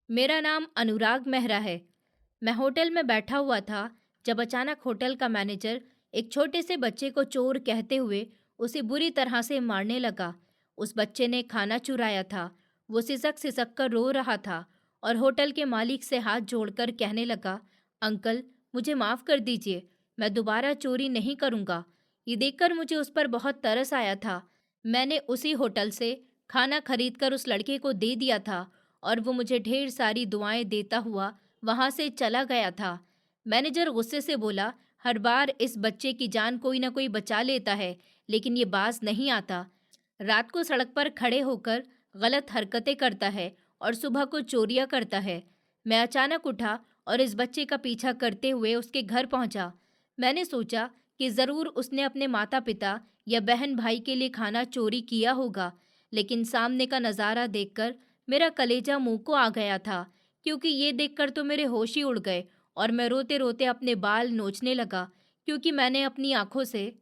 मेरा नाम अनुराग मेहरा है। मैं होटल में बैठा हुआ था जब अचानक होटल का मैनेजर एक छोटे से बच्चे को चोर कहते हुए उसे बुरी तरह से मारने लगा। उस बच्चे ने खाना चुराया था। वो सिसक सिसक कर रो रहा था और होटल के मालिक से हाथ जोड़कर कहने लगा, अंकल, मुझे माफ़ कर दीजिए, मैं दोबारा चोरी नहीं करूँगा। ये देखकर मुझे उस पर बहुत तरस आया था। मैंने उसी होटल से खाना खरीद कर उस लड़के को दे दिया था और वो मुझे ढेर सारी दुआएं देता हुआ वहां से चला गया था। मैनेजर गुस्से से बोला, हर बार इस बच्चे की जान कोई ना कोई बचा लेता है, लेकिन ये बाज नहीं आता। रात को सड़क पर खड़े होकर गलत हरकतें करता है और सुबह को चोरियां करता है। मैं अचानक उठा और इस बच्चे का पीछा करते हुए उसके घर पहुंचा। मैंने सोचा कि ज़रूर उसने अपने माता पिता या बहन भाई के लिए खाना चोरी किया होगा, लेकिन सामने का नज़ारा देखकर मेरा कलेजा मुंह को आ गया था, क्योंकि ये देखकर तो मेरे होश ही उड़ गए और मैं रोते रोते अपने बाल नोचने लगा, क्योंकि मैंने अपनी आंखों से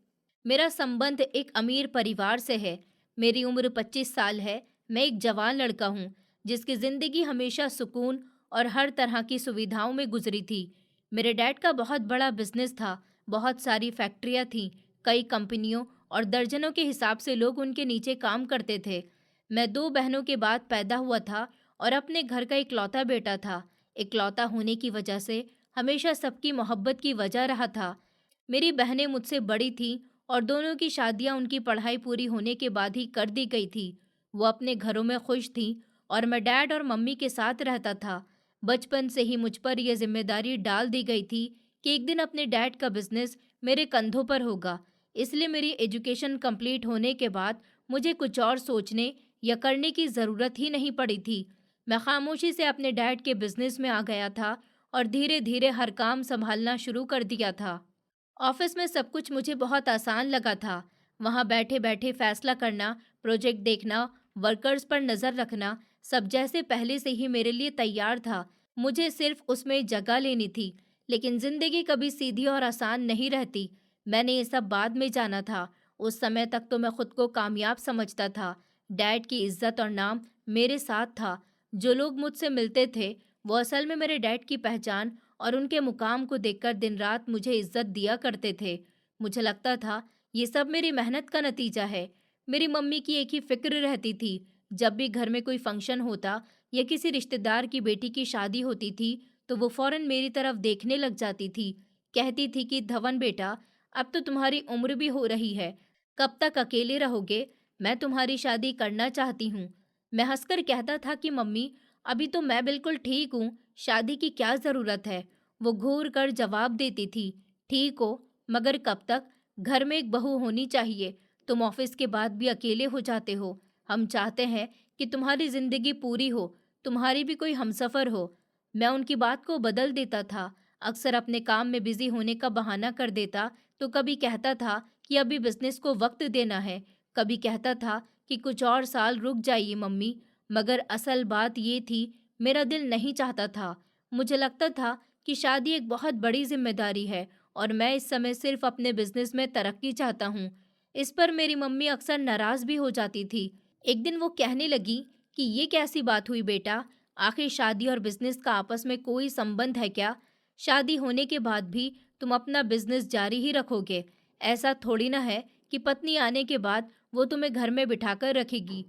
मेरा संबंध एक अमीर परिवार से है। मेरी उम्र 25 साल है। मैं एक जवान लड़का हूँ जिसकी ज़िंदगी हमेशा सुकून और हर तरह की सुविधाओं में गुजरी थी। मेरे डैड का बहुत बड़ा बिजनेस था, बहुत सारी फैक्ट्रियाँ थीं, कई कंपनियों और दर्जनों के हिसाब से लोग उनके नीचे काम करते थे। मैं दो बहनों के बाद पैदा हुआ था और अपने घर का इकलौता बेटा था। इकलौता होने की वजह से हमेशा सबकी मोहब्बत की वजह रहा था। मेरी बहनें मुझसे बड़ी थीं और दोनों की शादियां उनकी पढ़ाई पूरी होने के बाद ही कर दी गई थी। वो अपने घरों में खुश थीं और मैं डैड और मम्मी के साथ रहता था। बचपन से ही मुझ पर यह जिम्मेदारी डाल दी गई थी कि एक दिन अपने डैड का बिजनेस मेरे कंधों पर होगा। इसलिए मेरी एजुकेशन कंप्लीट होने के बाद मुझे कुछ और सोचने या करने की ज़रूरत ही नहीं पड़ी थी। मैं खामोशी से अपने डैड के बिजनेस में आ गया था और धीरे धीरे हर काम संभालना शुरू कर दिया था। ऑफिस में सब कुछ मुझे बहुत आसान लगा था। वहाँ बैठे बैठे फैसला करना, प्रोजेक्ट देखना, वर्कर्स पर नज़र रखना, सब जैसे पहले से ही मेरे लिए तैयार था। मुझे सिर्फ उसमें जगह लेनी थी। लेकिन ज़िंदगी कभी सीधी और आसान नहीं रहती। मैंने ये सब बाद में जाना था। उस समय तक तो मैं खुद को कामयाब समझता था। डैड की इज्जत और नाम मेरे साथ था। जो लोग मुझसे मिलते थे वो असल में मेरे डैड की पहचान और उनके मुकाम को देखकर दिन रात मुझे इज्जत दिया करते थे। मुझे लगता था ये सब मेरी मेहनत का नतीजा है। मेरी मम्मी की एक ही फिक्र रहती थी। जब भी घर में कोई फंक्शन होता या किसी रिश्तेदार की बेटी की शादी होती थी तो वो फौरन मेरी तरफ देखने लग जाती थी। कहती थी कि धवन बेटा, अब तो तुम्हारी उम्र भी हो रही है, कब तक अकेले रहोगे? मैं तुम्हारी शादी करना चाहती हूँ। मैं हंसकर कहता था कि मम्मी, अभी तो मैं बिल्कुल ठीक हूँ, शादी की क्या ज़रूरत है? वो घूर कर जवाब देती थी, ठीक हो, मगर कब तक? घर में एक बहू होनी चाहिए। तुम ऑफिस के बाद भी अकेले हो जाते हो। हम चाहते हैं कि तुम्हारी जिंदगी पूरी हो, तुम्हारी भी कोई हमसफर हो। मैं उनकी बात को बदल देता था। अक्सर अपने काम में बिजी होने का बहाना कर देता। तो कभी कहता था कि अभी बिजनेस को वक्त देना है, कभी कहता था कि कुछ और साल रुक जाइए मम्मी। मगर असल बात ये थी, मेरा दिल नहीं चाहता था। मुझे लगता था कि शादी एक बहुत बड़ी जिम्मेदारी है और मैं इस समय सिर्फ अपने बिजनेस में तरक्की चाहता हूँ। इस पर मेरी मम्मी अक्सर नाराज भी हो जाती थी। एक दिन वो कहने लगी कि ये कैसी बात हुई बेटा, आखिर शादी और बिजनेस का आपस में कोई संबंध है क्या? शादी होने के बाद भी तुम अपना बिजनेस जारी ही रखोगे। ऐसा थोड़ी ना है कि पत्नी आने के बाद वो तुम्हें घर में बिठाकर रखेगी।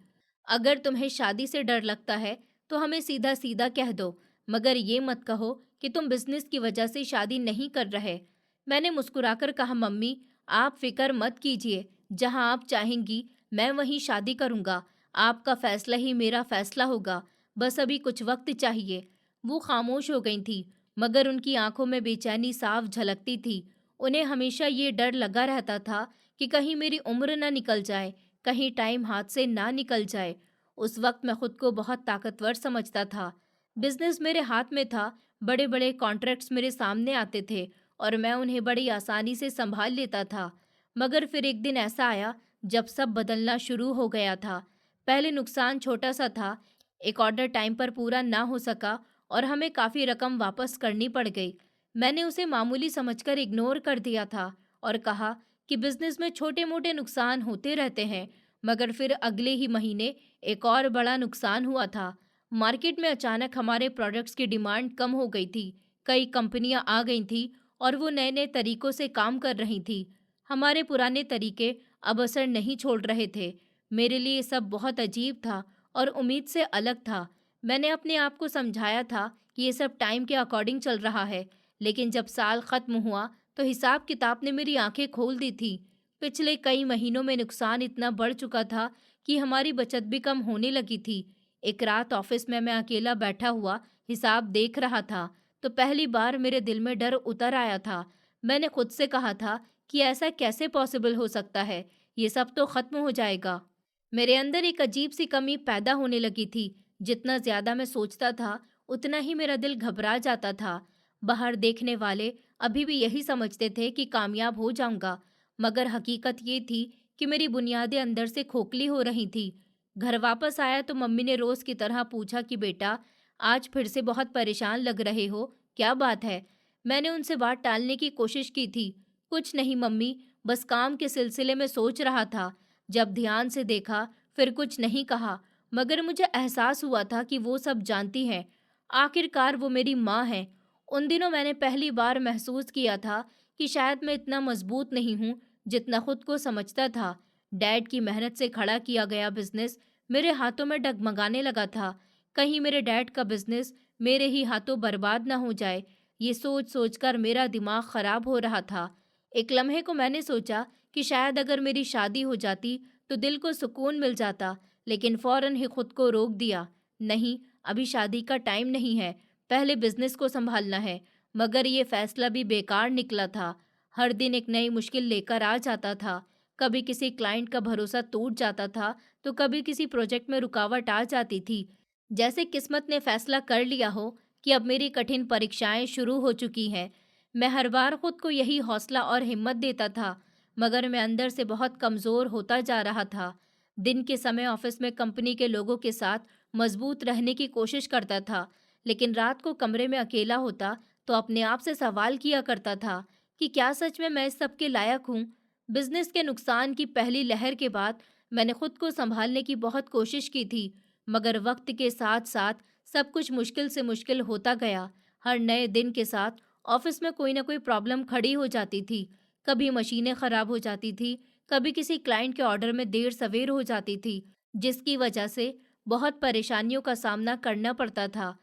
अगर तुम्हें शादी से डर लगता है तो हमें सीधा सीधा कह दो, मगर ये मत कहो कि तुम बिजनेस की वजह से शादी नहीं कर रहे। मैंने मुस्कुराकर कहा, मम्मी, आप फिक्र मत कीजिए, जहां आप चाहेंगी मैं वहीं शादी करूंगा। आपका फैसला ही मेरा फैसला होगा। बस अभी कुछ वक्त चाहिए। वो खामोश हो गई थी, मगर उनकी आंखों में बेचैनी साफ झलकती थी। उन्हें हमेशा ये डर लगा रहता था कि कहीं मेरी उम्र ना निकल जाए, कहीं टाइम हाथ से ना निकल जाए। उस वक्त मैं खुद को बहुत ताकतवर समझता था। बिजनेस मेरे हाथ में था, बड़े बड़े कॉन्ट्रैक्ट्स मेरे सामने आते थे और मैं उन्हें बड़ी आसानी से संभाल लेता था। मगर फिर एक दिन ऐसा आया जब सब बदलना शुरू हो गया था। पहले नुकसान छोटा सा था, एक ऑर्डर टाइम पर पूरा ना हो सका और हमें काफ़ी रकम वापस करनी पड़ गई। मैंने उसे मामूली समझकर इग्नोर कर दिया था और कहा कि बिजनेस में छोटे मोटे नुकसान होते रहते हैं। मगर फिर अगले ही महीने एक और बड़ा नुकसान हुआ था। मार्केट में अचानक हमारे प्रोडक्ट्स की डिमांड कम हो गई थी। कई कंपनियां आ गई थी और वो नए नए तरीकों से काम कर रही थी। हमारे पुराने तरीके अब असर नहीं छोड़ रहे थे। मेरे लिए ये सब बहुत अजीब था और उम्मीद से अलग था। मैंने अपने आप को समझाया था कि ये सब टाइम के अकॉर्डिंग चल रहा है, लेकिन जब साल खत्म हुआ तो हिसाब किताब ने मेरी आंखें खोल दी थी। पिछले कई महीनों में नुकसान इतना बढ़ चुका था कि हमारी बचत भी कम होने लगी थी। एक रात ऑफिस में मैं अकेला बैठा हुआ हिसाब देख रहा था, तो पहली बार मेरे दिल में डर उतर आया था। मैंने खुद से कहा था कि ऐसा कैसे पॉसिबल हो सकता है, ये सब तो खत्म हो जाएगा। मेरे अंदर एक अजीब सी कमी पैदा होने लगी थी। जितना ज्यादा मैं सोचता था, उतना ही मेरा दिल घबरा जाता था। बाहर देखने वाले अभी भी यही समझते थे कि कामयाब हो जाऊंगा, मगर हकीकत ये थी कि मेरी बुनियादें अंदर से खोखली हो रही थी। घर वापस आया तो मम्मी ने रोज की तरह पूछा कि बेटा, आज फिर से बहुत परेशान लग रहे हो, क्या बात है? मैंने उनसे बात टालने की कोशिश की थी। कुछ नहीं मम्मी, बस काम के सिलसिले में सोच रहा था। जब ध्यान से देखा, फिर कुछ नहीं कहा, मगर मुझे एहसास हुआ था कि वो सब जानती हैं। आखिरकार वो मेरी माँ है। उन दिनों मैंने पहली बार महसूस किया था कि शायद मैं इतना मजबूत नहीं हूँ जितना खुद को समझता था। डैड की मेहनत से खड़ा किया गया बिजनेस मेरे हाथों में डगमगाने लगा था। कहीं मेरे डैड का बिजनेस मेरे ही हाथों बर्बाद ना हो जाए, ये सोच सोचकर मेरा दिमाग खराब हो रहा था। एक लम्हे को मैंने सोचा कि शायद अगर मेरी शादी हो जाती तो दिल को सुकून मिल जाता, लेकिन फौरन ही खुद को रोक दिया। नहीं, अभी शादी का टाइम नहीं है, पहले बिजनेस को संभालना है। मगर ये फैसला भी बेकार निकला था। हर दिन एक नई मुश्किल लेकर आ जाता था। कभी किसी क्लाइंट का भरोसा टूट जाता था, तो कभी किसी प्रोजेक्ट में रुकावट आ जाती थी। जैसे किस्मत ने फैसला कर लिया हो कि अब मेरी कठिन परीक्षाएं शुरू हो चुकी हैं। मैं हर बार खुद को यही हौसला और हिम्मत देता था, मगर मैं अंदर से बहुत कमज़ोर होता जा रहा था। दिन के समय ऑफिस में कंपनी के लोगों के साथ मजबूत रहने की कोशिश करता था, लेकिन रात को कमरे में अकेला होता तो अपने आप से सवाल किया करता था कि क्या सच में मैं इस सब के लायक हूँ। बिजनेस के नुकसान की पहली लहर के बाद मैंने खुद को संभालने की बहुत कोशिश की थी, मगर वक्त के साथ साथ सब कुछ मुश्किल से मुश्किल होता गया। हर नए दिन के साथ ऑफिस में कोई ना कोई प्रॉब्लम खड़ी हो जाती थी। कभी मशीनें खराब हो जाती थी, कभी किसी क्लाइंट के ऑर्डर में देर सवेर हो जाती थी, जिसकी वजह से बहुत परेशानियों का सामना करना पड़ता था।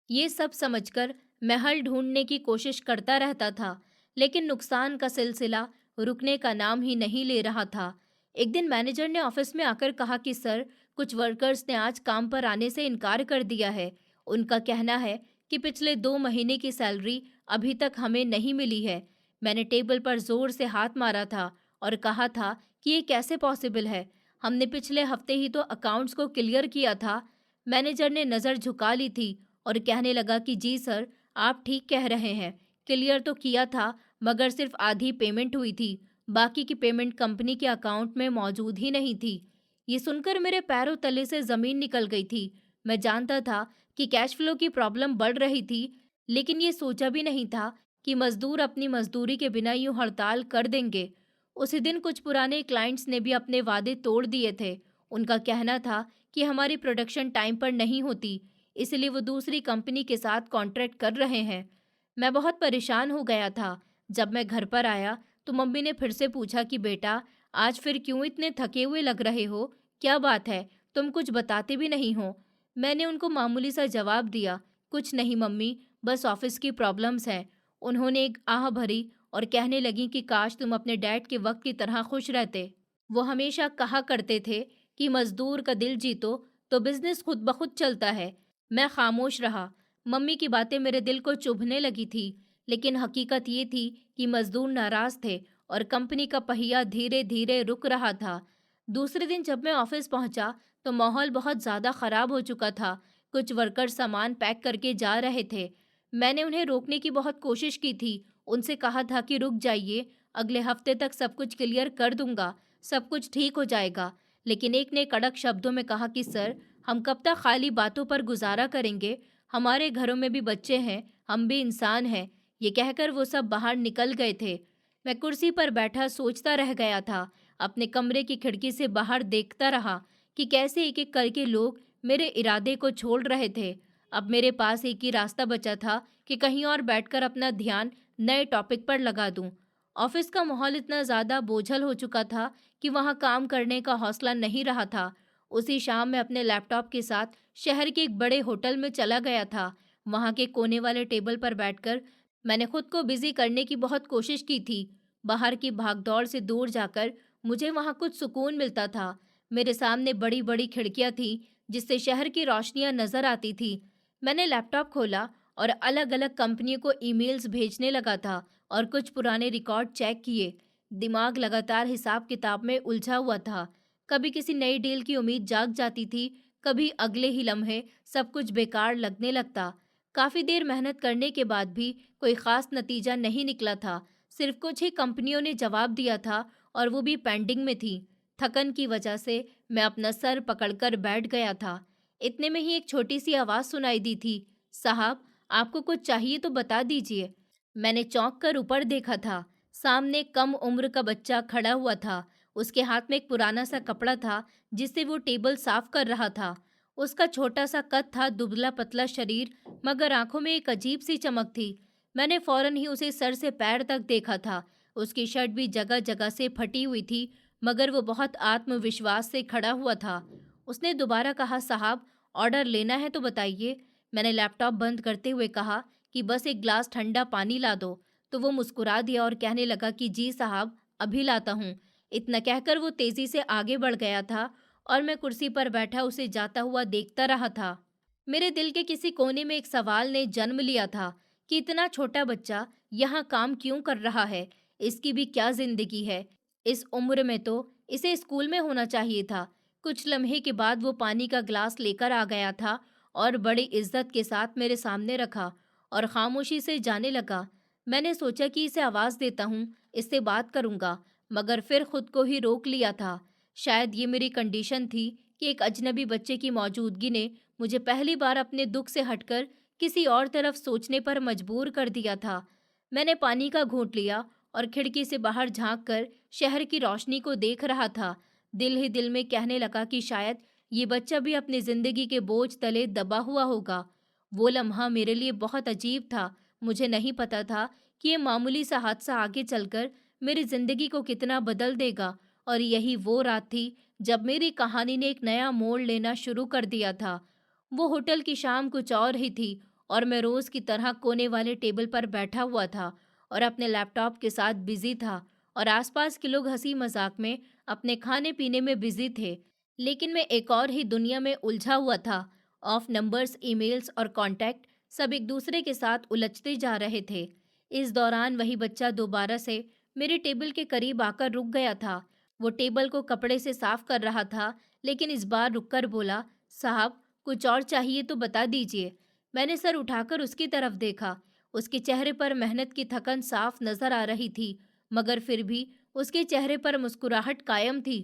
ये सब समझकर मैं हल ढूंढने की कोशिश करता रहता था, लेकिन नुकसान का सिलसिला रुकने का नाम ही नहीं ले रहा था। एक दिन मैनेजर ने ऑफिस में आकर कहा कि सर, कुछ वर्कर्स ने आज काम पर आने से इनकार कर दिया है। उनका कहना है कि पिछले 2 महीने की सैलरी अभी तक हमें नहीं मिली है। मैंने टेबल पर जोर से हाथ मारा था और कहा था कि ये कैसे पॉसिबल है? हमने पिछले हफ्ते ही तो अकाउंट्स को क्लियर किया था। मैनेजर ने नज़र झुका ली थी और कहने लगा कि जी सर, आप ठीक कह रहे हैं, क्लियर तो किया था, मगर सिर्फ आधी पेमेंट हुई थी। बाकी की पेमेंट कंपनी के अकाउंट में मौजूद ही नहीं थी। ये सुनकर मेरे पैरों तले से ज़मीन निकल गई थी। मैं जानता था कि कैश फ्लो की प्रॉब्लम बढ़ रही थी, लेकिन ये सोचा भी नहीं था कि मजदूर अपनी मजदूरी के बिना यूं हड़ताल कर देंगे। उसी दिन कुछ पुराने क्लाइंट्स ने भी अपने वादे तोड़ दिए थे। उनका कहना था कि हमारी प्रोडक्शन टाइम पर नहीं होती, इसलिए वो दूसरी कंपनी के साथ कॉन्ट्रैक्ट कर रहे हैं। मैं बहुत परेशान हो गया था। जब मैं घर पर आया तो मम्मी ने फिर से पूछा कि बेटा, आज फिर क्यों इतने थके हुए लग रहे हो? क्या बात है? तुम कुछ बताते भी नहीं हो। मैंने उनको मामूली सा जवाब दिया, कुछ नहीं मम्मी, बस ऑफिस की प्रॉब्लम्स हैं। उन्होंने एक आह भरी और कहने लगी कि काश तुम अपने डैड के वक्त की तरह खुश रहते। वो हमेशा कहा करते थे कि मजदूर का दिल जीतो तो बिजनेस खुद ब खुद चलता है। मैं खामोश रहा। मम्मी की बातें मेरे दिल को चुभने लगी थी, लेकिन हकीकत ये थी कि मजदूर नाराज थे और कंपनी का पहिया धीरे धीरे रुक रहा था। दूसरे दिन जब मैं ऑफिस पहुंचा तो माहौल बहुत ज़्यादा ख़राब हो चुका था। कुछ वर्कर सामान पैक करके जा रहे थे। मैंने उन्हें रोकने की बहुत कोशिश की थी। उनसे कहा था कि रुक जाइए, अगले हफ्ते तक सब कुछ क्लियर कर दूंगा, सब कुछ ठीक हो जाएगा। लेकिन एक ने कड़क शब्दों में कहा कि सर, हम कब तक खाली बातों पर गुजारा करेंगे? हमारे घरों में भी बच्चे हैं, हम भी इंसान हैं। ये कहकर वो सब बाहर निकल गए थे। मैं कुर्सी पर बैठा सोचता रह गया था। अपने कमरे की खिड़की से बाहर देखता रहा कि कैसे एक एक करके लोग मेरे इरादे को छोड़ रहे थे। अब मेरे पास एक ही रास्ता बचा था कि कहीं और बैठकर अपना ध्यान नए टॉपिक पर लगा दूं। ऑफिस का माहौल इतना ज़्यादा बोझल हो चुका था कि वहां काम करने का हौसला नहीं रहा था। उसी शाम मैं अपने लैपटॉप के साथ शहर के एक बड़े होटल में चला गया था। वहां के कोने वाले टेबल पर बैठकर मैंने खुद को बिजी करने की बहुत कोशिश की थी। बाहर की भागदौड़ से दूर जाकर मुझे वहां कुछ सुकून मिलता था। मेरे सामने बड़ी बड़ी खिड़कियां थी जिससे शहर की रोशनियां नजर आती थी। मैंने लैपटॉप खोला और अलग अलग कंपनियों को ईमेल्स भेजने लगा था और कुछ पुराने रिकॉर्ड चेक किए। दिमाग लगातार हिसाब किताब में उलझा हुआ था। कभी किसी नई डील की उम्मीद जाग जाती थी, कभी अगले ही लम्हे सब कुछ बेकार लगने लगता। काफी देर मेहनत करने के बाद भी कोई खास नतीजा नहीं निकला था। सिर्फ कुछ ही कंपनियों ने जवाब दिया था और वो भी पेंडिंग में थी। थकन की वजह से मैं अपना सर पकड़कर बैठ गया था। इतने में ही एक छोटी सी आवाज सुनाई दी थी, साहब, आपको कुछ चाहिए तो बता दीजिए। मैंने चौंक कर ऊपर देखा था। सामने कम उम्र का बच्चा खड़ा हुआ था। उसके हाथ में एक पुराना सा कपड़ा था जिससे वो टेबल साफ कर रहा था। उसका छोटा सा कद था, दुबला पतला शरीर, मगर आंखों में एक अजीब सी चमक थी। मैंने फौरन ही उसे सर से पैर तक देखा था। उसकी शर्ट भी जगह जगह से फटी हुई थी, मगर वो बहुत आत्मविश्वास से खड़ा हुआ था। उसने दोबारा कहा, साहब, ऑर्डर लेना है तो बताइए। मैंने लैपटॉप बंद करते हुए कहा कि बस एक ग्लास ठंडा पानी ला दो। तो वो मुस्कुरा दिया और कहने लगा कि जी साहब, अभी लाता हूँ। इतना कहकर वो तेजी से आगे बढ़ गया था और मैं कुर्सी पर बैठा उसे जाता हुआ देखता रहा था। मेरे दिल के किसी कोने में एक सवाल ने जन्म लिया था कि इतना छोटा बच्चा यहाँ काम क्यों कर रहा है? इसकी भी क्या जिंदगी है? इस उम्र में तो इसे स्कूल में होना चाहिए था। कुछ लम्हे के बाद वो पानी का ग्लास लेकर आ गया था और बड़ी इज्जत के साथ मेरे सामने रखा और खामोशी से जाने लगा। मैंने सोचा कि इसे आवाज देता हूँ, इससे बात करूंगा, मगर फिर खुद को ही रोक लिया था। शायद ये मेरी कंडीशन थी कि एक अजनबी बच्चे की मौजूदगी ने मुझे पहली बार अपने दुख से हटकर किसी और तरफ सोचने पर मजबूर कर दिया था। मैंने पानी का घूंट लिया और खिड़की से बाहर झांककर शहर की रोशनी को देख रहा था। दिल ही दिल में कहने लगा कि शायद ये बच्चा भी अपनी जिंदगी के बोझ तले दबा हुआ होगा। वो लम्हा मेरे लिए बहुत अजीब था। मुझे नहीं पता था कि ये मामूली सा हादसा आगे चलकर मेरी जिंदगी को कितना बदल देगा। और यही वो रात थी जब मेरी कहानी ने एक नया मोड़ लेना शुरू कर दिया था। वो होटल की शाम कुछ और ही थी और मैं रोज की तरह कोने वाले टेबल पर बैठा हुआ था और अपने लैपटॉप के साथ बिजी था। और आसपास के लोग हंसी मजाक में अपने खाने पीने में बिजी थे, लेकिन मैं एक और ही दुनिया में उलझा हुआ था। ऑफ नंबर्स, ईमेल्स और कांटेक्ट सब एक दूसरे के साथ उलझते जा रहे थे। इस दौरान वही बच्चा दोबारा से मेरे टेबल के करीब आकर रुक गया था। वो टेबल को कपड़े से साफ कर रहा था, लेकिन इस बार रुककर बोला, साहब, कुछ और चाहिए तो बता दीजिए। मैंने सर उठाकर उसकी तरफ देखा। उसके चेहरे पर मेहनत की थकन साफ नजर आ रही थी, मगर फिर भी उसके चेहरे पर मुस्कुराहट कायम थी।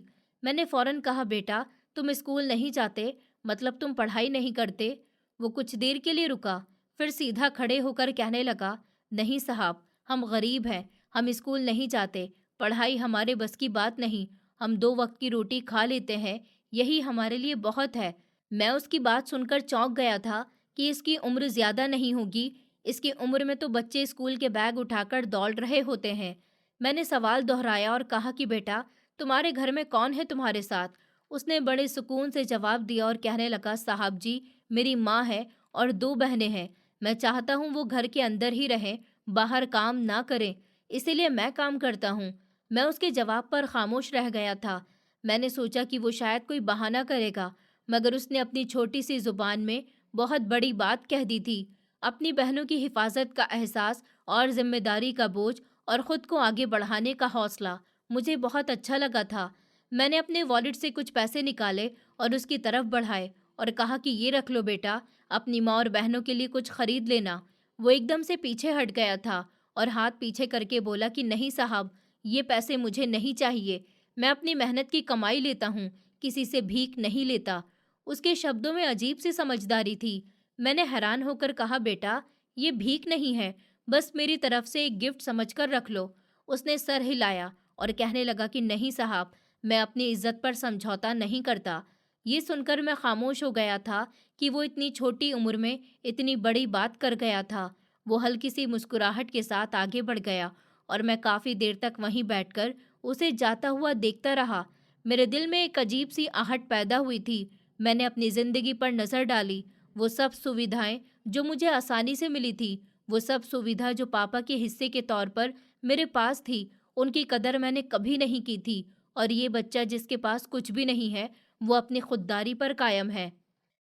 मैंने फौरन कहा, बेटा, तुम स्कूल नहीं जाते, मतलब तुम पढ़ाई नहीं करते? वो कुछ देर के लिए रुका, फिर सीधा खड़े होकर कहने लगा, नहीं साहब, हम गरीब हैं, हम स्कूल नहीं जाते, पढ़ाई हमारे बस की बात नहीं, हम 2 वक्त की रोटी खा लेते हैं, यही हमारे लिए बहुत है। मैं उसकी बात सुनकर चौंक गया था कि इसकी उम्र ज्यादा नहीं होगी। इसकी उम्र में तो बच्चे स्कूल के बैग उठाकर दौड़ रहे होते हैं। मैंने सवाल दोहराया और कहा कि बेटा, तुम्हारे घर में कौन है तुम्हारे साथ? उसने बड़े सुकून से जवाब दिया और कहने लगा, साहब जी, मेरी माँ है और 2 बहनें हैं। मैं चाहता हूँ वो घर के अंदर ही रहें, बाहर काम ना करें, इसीलिए मैं काम करता हूँ। मैं उसके जवाब पर खामोश रह गया था। मैंने सोचा कि वो शायद कोई बहाना करेगा, मगर उसने अपनी छोटी सी जुबान में बहुत बड़ी बात कह दी थी। अपनी बहनों की हिफाजत का एहसास और जिम्मेदारी का बोझ और खुद को आगे बढ़ाने का हौसला मुझे बहुत अच्छा लगा था। मैंने अपने वॉलेट से कुछ पैसे निकाले और उसकी तरफ बढ़ाए और कहा कि ये रख लो बेटा, अपनी माँ और बहनों के लिए कुछ खरीद लेना। वो एकदम से पीछे हट गया था और हाथ पीछे करके बोला कि नहीं साहब, ये पैसे मुझे नहीं चाहिए, मैं अपनी मेहनत की कमाई लेता हूँ, किसी से भीख नहीं लेता। उसके शब्दों में अजीब सी समझदारी थी। मैंने हैरान होकर कहा, बेटा, ये भीख नहीं है, बस मेरी तरफ से एक गिफ्ट समझकर रख लो। उसने सर हिलाया और कहने लगा कि नहीं साहब, मैं अपनी इज्जत पर समझौता नहीं करता। ये सुनकर मैं खामोश हो गया था कि वो इतनी छोटी उम्र में इतनी बड़ी बात कर गया था। वो हल्की सी मुस्कुराहट के साथ आगे बढ़ गया और मैं काफ़ी देर तक वहीं बैठकर उसे जाता हुआ देखता रहा। मेरे दिल में एक अजीब सी आहट पैदा हुई थी। मैंने अपनी ज़िंदगी पर नज़र डाली। वो सब सुविधाएं जो मुझे आसानी से मिली थी, वो सब सुविधा जो पापा के हिस्से के तौर पर मेरे पास थी, उनकी कदर मैंने कभी नहीं की थी। और ये बच्चा जिसके पास कुछ भी नहीं है, वो अपनी खुददारी पर कायम है।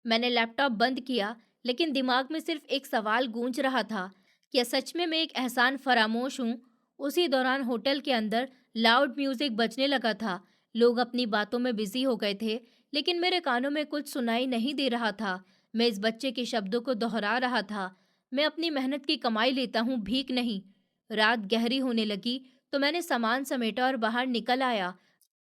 मैंने लैपटॉप बंद किया, लेकिन दिमाग में सिर्फ एक सवाल गूंज रहा था, क्या सच में मैं एक एहसान फरामोश हूँ? उसी दौरान होटल के अंदर लाउड म्यूजिक बजने लगा था। लोग अपनी बातों में बिजी हो गए थे, लेकिन मेरे कानों में कुछ सुनाई नहीं दे रहा था। मैं इस बच्चे के शब्दों को दोहरा रहा था, मैं अपनी मेहनत की कमाई लेता हूँ, भीख नहीं। रात गहरी होने लगी तो मैंने सामान समेटा और बाहर निकल आया।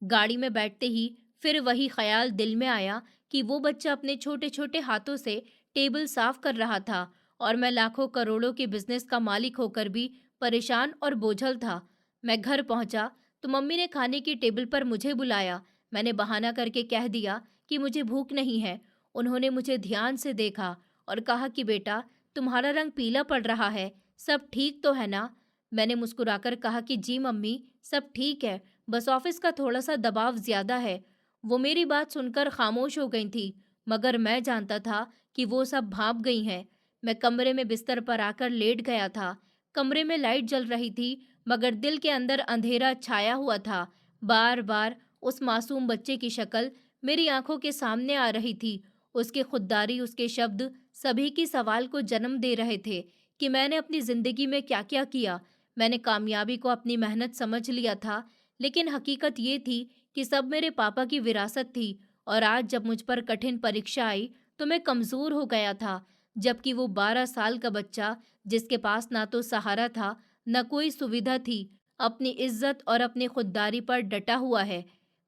गाड़ी में बैठते ही फिर वही ख्याल दिल में आया कि वो बच्चा अपने छोटे छोटे हाथों से टेबल साफ कर रहा था और मैं लाखों करोड़ों के बिजनेस का मालिक होकर भी परेशान और बोझल था। मैं घर पहुंचा तो मम्मी ने खाने की टेबल पर मुझे बुलाया। मैंने बहाना करके कह दिया कि मुझे भूख नहीं है। उन्होंने मुझे ध्यान से देखा और कहा कि बेटा, तुम्हारा रंग पीला पड़ रहा है, सब ठीक तो है ना? मैंने मुस्कुराकर कहा कि जी मम्मी, सब ठीक है, बस ऑफिस का थोड़ा सा दबाव ज्यादा है। वो मेरी बात सुनकर खामोश हो गई थी, मगर मैं जानता था कि वो सब भाप गई हैं। मैं कमरे में बिस्तर पर आकर लेट गया था। कमरे में लाइट जल रही थी, मगर दिल के अंदर अंधेरा छाया हुआ था। बार बार उस मासूम बच्चे की शक्ल मेरी आंखों के सामने आ रही थी। उसकी खुददारी, उसके शब्द सभी की सवाल को जन्म दे रहे थे कि मैंने अपनी जिंदगी में क्या क्या किया। मैंने कामयाबी को अपनी मेहनत समझ लिया था, लेकिन हकीकत ये थी कि सब मेरे पापा की विरासत थी। और आज जब मुझ पर कठिन परीक्षा आई तो मैं कमज़ोर हो गया था, जबकि वो 12 साल का बच्चा जिसके पास ना तो सहारा था, न कोई सुविधा थी, अपनी इज्जत और अपनी खुददारी पर डटा हुआ है।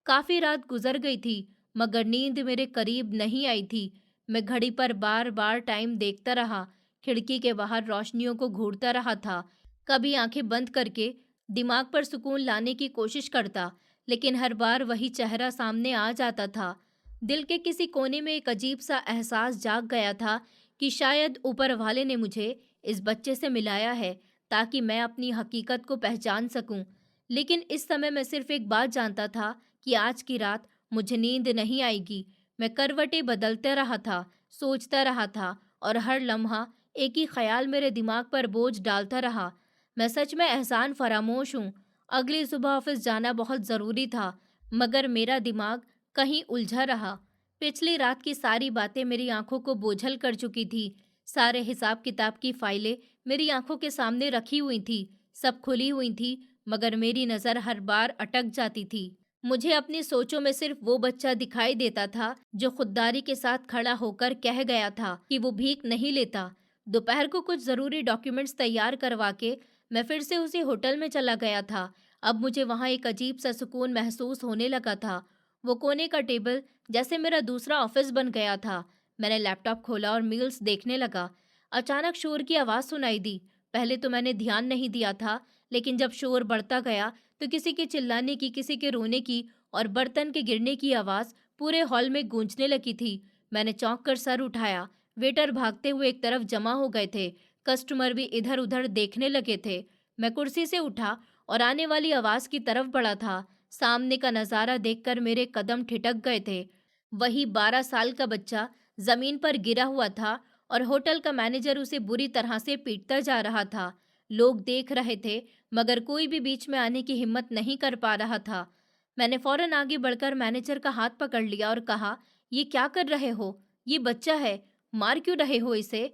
काफ़ी रात गुजर गई थी, मगर नींद मेरे करीब नहीं आई थी। मैं घड़ी पर बार बार टाइम देखता रहा, खिड़की के बाहर रोशनियों को घूरता रहा था। कभी आंखें बंद करके दिमाग पर सुकून लाने की कोशिश करता, लेकिन हर बार वही चेहरा सामने आ जाता था। दिल के किसी कोने में एक अजीब सा एहसास जाग गया था कि शायद ऊपर वाले ने मुझे इस बच्चे से मिलाया है ताकि मैं अपनी हकीकत को पहचान सकूं। लेकिन इस समय मैं सिर्फ एक बात जानता था कि आज की रात मुझे नींद नहीं आएगी। मैं करवटें बदलता रहा था, सोचता रहा था, और हर लम्हा एक ही ख्याल मेरे दिमाग पर बोझ डालता रहा, मैं सच में एहसान फरामोश हूँ। अगली सुबह ऑफिस जाना बहुत ज़रूरी था, मगर मेरा दिमाग कहीं उलझा रहा। पिछली रात की सारी बातें मेरी आंखों को बोझल कर चुकी थी। सारे हिसाब किताब की फाइलें मेरी आंखों के सामने रखी हुई थी, सब खुली हुई थी, मगर मेरी नज़र हर बार अटक जाती थी। मुझे अपनी सोचों में सिर्फ वो बच्चा दिखाई देता था जो खुददारी के साथ खड़ा होकर कह गया था कि वो भीख नहीं लेता। दोपहर को कुछ ज़रूरी डॉक्यूमेंट्स तैयार करवा के मैं फिर से उसी होटल में चला गया था। अब मुझे वहाँ एक अजीब सा सुकून महसूस होने लगा था। वो कोने का टेबल जैसे मेरा दूसरा ऑफिस बन गया था। मैंने लैपटॉप खोला और मेल्स देखने लगा। अचानक शोर की आवाज़ सुनाई दी। पहले तो मैंने ध्यान नहीं दिया था, लेकिन जब शोर बढ़ता गया तो किसी के चिल्लाने की, किसी के रोने की और बर्तन के गिरने की आवाज़ पूरे हॉल में गूंजने लगी थी। मैंने चौंक कर सर उठाया। वेटर भागते हुए एक तरफ जमा हो गए थे, कस्टमर भी इधर उधर देखने लगे थे। मैं कुर्सी से उठा और आने वाली आवाज की तरफ बढ़ा था। सामने का नजारा देखकर मेरे कदम ठिठक गए थे। वही 12 साल का बच्चा जमीन पर गिरा हुआ था और होटल का मैनेजर उसे बुरी तरह से पीटता जा रहा था। लोग देख रहे थे, मगर कोई भी बीच में आने की हिम्मत नहीं कर पा रहा था। मैंने फौरन आगे बढ़कर मैनेजर का हाथ पकड़ लिया और कहा, ये क्या कर रहे हो? ये बच्चा है, मार क्यों रहे हो इसे?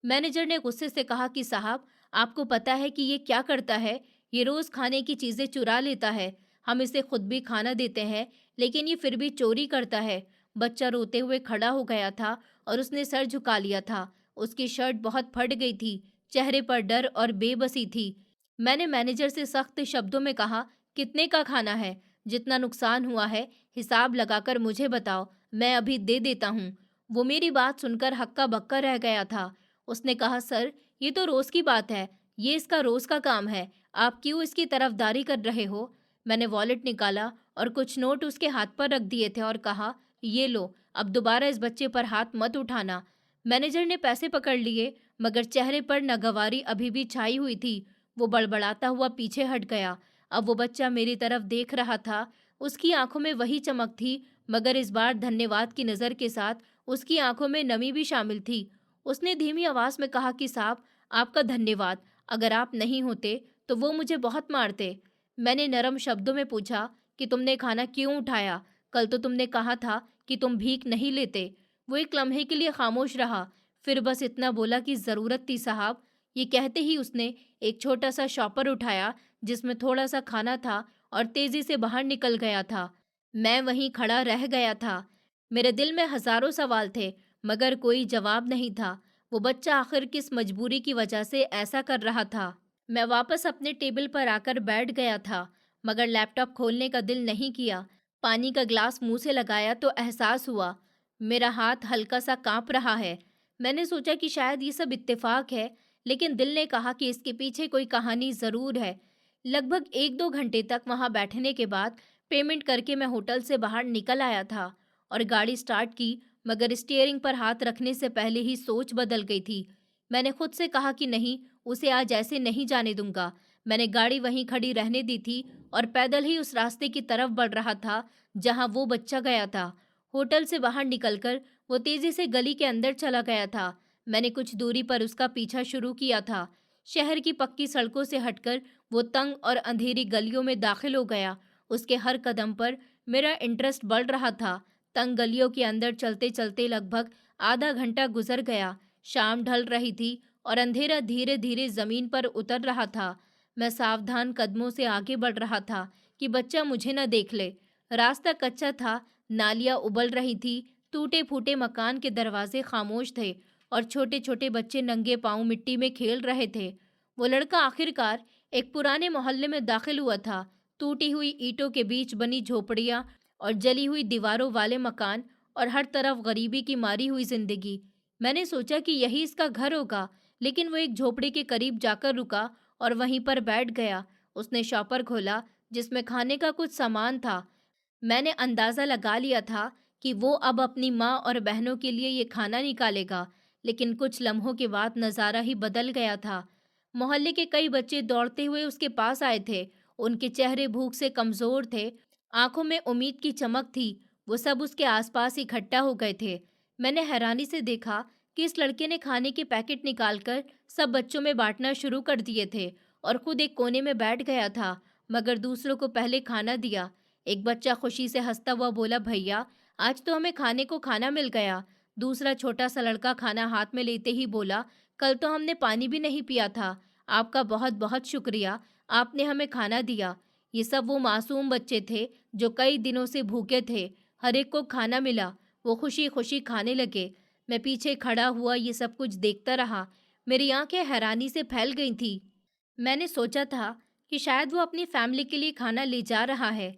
मैनेजर ने गुस्से से कहा कि साहब, आपको पता है कि ये क्या करता है? ये रोज खाने की चीजें चुरा लेता है। हम इसे खुद भी खाना देते हैं, लेकिन ये फिर भी चोरी करता है। बच्चा रोते हुए खड़ा हो गया था और उसने सर झुका लिया था। उसकी शर्ट बहुत फट गई थी, चेहरे पर डर और बेबसी थी। मैंने मैनेजर से सख्त शब्दों में कहा, कितने का खाना है? जितना नुकसान हुआ है हिसाब लगाकर मुझे बताओ, मैं अभी दे देता हूँ। वो मेरी बात सुनकर हक्का बक्का रह गया था। उसने कहा, सर, ये तो रोज की बात है, ये इसका रोज का काम है, आप क्यों इसकी तरफदारी कर रहे हो? मैंने वॉलेट निकाला और कुछ नोट उसके हाथ पर रख दिए थे और कहा, ये लो, अब दोबारा इस बच्चे पर हाथ मत उठाना। मैनेजर ने पैसे पकड़ लिए, मगर चेहरे पर नागवारी अभी भी छाई हुई थी। वो बड़बड़ाता हुआ पीछे हट गया। अब वो बच्चा मेरी तरफ देख रहा था। उसकी आंखों में वही चमक थी, मगर इस बार धन्यवाद की नज़र के साथ उसकी आंखों में नमी भी शामिल थी। उसने धीमी आवाज़ में कहा कि साहब, आपका धन्यवाद। अगर आप नहीं होते तो वो मुझे बहुत मारते। मैंने नरम शब्दों में पूछा कि तुमने खाना क्यों उठाया? कल तो तुमने कहा था कि तुम भीख नहीं लेते। वो एक लम्हे के लिए खामोश रहा, फिर बस इतना बोला कि ज़रूरत थी साहब। ये कहते ही उसने एक छोटा सा शॉपर उठाया जिसमें थोड़ा सा खाना था और तेजी से बाहर निकल गया था। मैं वहीं खड़ा रह गया था। मेरे दिल में हजारों सवाल थे, मगर कोई जवाब नहीं था। वो बच्चा आखिर किस मजबूरी की वजह से ऐसा कर रहा था? मैं वापस अपने टेबल पर आकर बैठ गया था, मगर लैपटॉप खोलने का दिल नहीं किया। पानी का ग्लास मुंह से लगाया तो एहसास हुआ मेरा हाथ हल्का सा कांप रहा है। मैंने सोचा कि शायद ये सब इत्तेफाक है, लेकिन दिल ने कहा कि इसके पीछे कोई कहानी ज़रूर है। लगभग 1-2 घंटे तक वहां बैठने के बाद पेमेंट करके मैं होटल से बाहर निकल आया था और गाड़ी स्टार्ट की, मगर स्टीयरिंग पर हाथ रखने से पहले ही सोच बदल गई थी। मैंने खुद से कहा कि नहीं, उसे आज ऐसे नहीं जाने दूंगा। मैंने गाड़ी वहीं खड़ी रहने दी थी और पैदल ही उस रास्ते की तरफ बढ़ रहा था जहां वो बच्चा गया था। होटल से बाहर निकलकर वो तेजी से गली के अंदर चला गया था। मैंने कुछ दूरी पर उसका पीछा शुरू किया था। शहर की पक्की सड़कों से हटकर वो तंग और अंधेरी गलियों में दाखिल हो गया। उसके हर कदम पर मेरा इंटरेस्ट बढ़ रहा था। तंग गलियों के अंदर चलते चलते लगभग आधा घंटा गुजर गया। शाम ढल रही थी और अंधेरा धीरे धीरे जमीन पर उतर रहा था। मैं सावधान कदमों से आगे बढ़ रहा था कि बच्चा मुझे न देख ले। रास्ता कच्चा था, नालियां उबल रही थी, टूटे फूटे मकान के दरवाजे खामोश थे और छोटे छोटे बच्चे नंगे पांव मिट्टी में खेल रहे थे। वो लड़का आखिरकार एक पुराने मोहल्ले में दाखिल हुआ था। टूटी हुई ईंटों के बीच बनी झोपड़ियां और जली हुई दीवारों वाले मकान और हर तरफ गरीबी की मारी हुई जिंदगी। मैंने सोचा कि यही इसका घर होगा, लेकिन वो एक झोपड़ी के करीब जाकर रुका और वहीं पर बैठ गया। उसने शॉपर खोला जिसमें खाने का कुछ सामान था। मैंने अंदाज़ा लगा लिया था कि वो अब अपनी माँ और बहनों के लिए ये खाना निकालेगा, लेकिन कुछ लम्हों के बाद नज़ारा ही बदल गया था। मोहल्ले के कई बच्चे दौड़ते हुए उसके पास आए थे। उनके चेहरे भूख से कमज़ोर थे, आंखों में उम्मीद की चमक थी। वो सब उसके आसपास इकट्ठा हो गए थे। मैंने हैरानी से देखा कि इस लड़के ने खाने के पैकेट निकालकर सब बच्चों में बांटना शुरू कर दिए थे और खुद एक कोने में बैठ गया था, मगर दूसरों को पहले खाना दिया। एक बच्चा खुशी से हंसता हुआ बोला, भैया, आज तो हमें खाने को खाना मिल गया। दूसरा छोटा सा लड़का खाना हाथ में लेते ही बोला, कल तो हमने पानी भी नहीं पिया था। आपका बहुत बहुत शुक्रिया, आपने हमें खाना दिया। ये सब वो मासूम बच्चे थे जो कई दिनों से भूखे थे। हर एक को खाना मिला। वो खुशी खुशी खाने लगे। मैं पीछे खड़ा हुआ ये सब कुछ देखता रहा। मेरी आंखें हैरानी से फैल गई थी। मैंने सोचा था कि शायद वो अपनी फैमिली के लिए खाना ले जा रहा है,